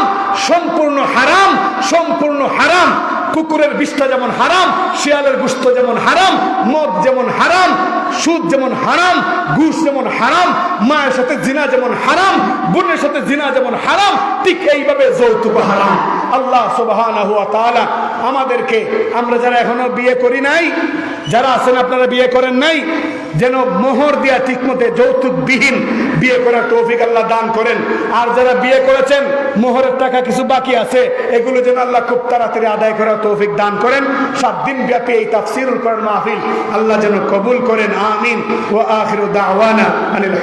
সম্পূর্ণ হারাম, সম্পূর্ণ হারাম। কুকুরের বিষটা যেমন হারাম, শিয়ালের গোশত যেমন হারাম, মদ যেমন হারাম, সুদ যেমন হারাম, ঘুষ যেমন হারাম, মায়ের সাথে জিনা যেমন হারাম, বোনের সাথে জিনা যেমন হারাম, ঠিক এইভাবে যৌতুক হারাম। আল্লাহ সুবহানাহু ওয়া তাআলা আমাদেরকে, আমরা যারা এখনো বিয়ে করি নাই, যারা আছেন আপনারা বিয়ে করেন নাই, যেন মোহর দিয়া ঠিকমতো যৌতুকবিহীন বিয়ে করার তৌফিক আল্লাহ দান করেন। আর যারা বিয়ে করেছেন, মোহরের টাকা কিছু বাকি আছে, এগুলো যেন আল্লাহ খুব তাড়াতাড়ি আদায় করার তৌফিক দান করেন। 7 দিন ব্যাপী এই তাফসীরুল কোরআন মাহফিল আল্লাহ যেন কবুল করেন। আমিন। ওয়া আখিরু দাওয়ানা আনিল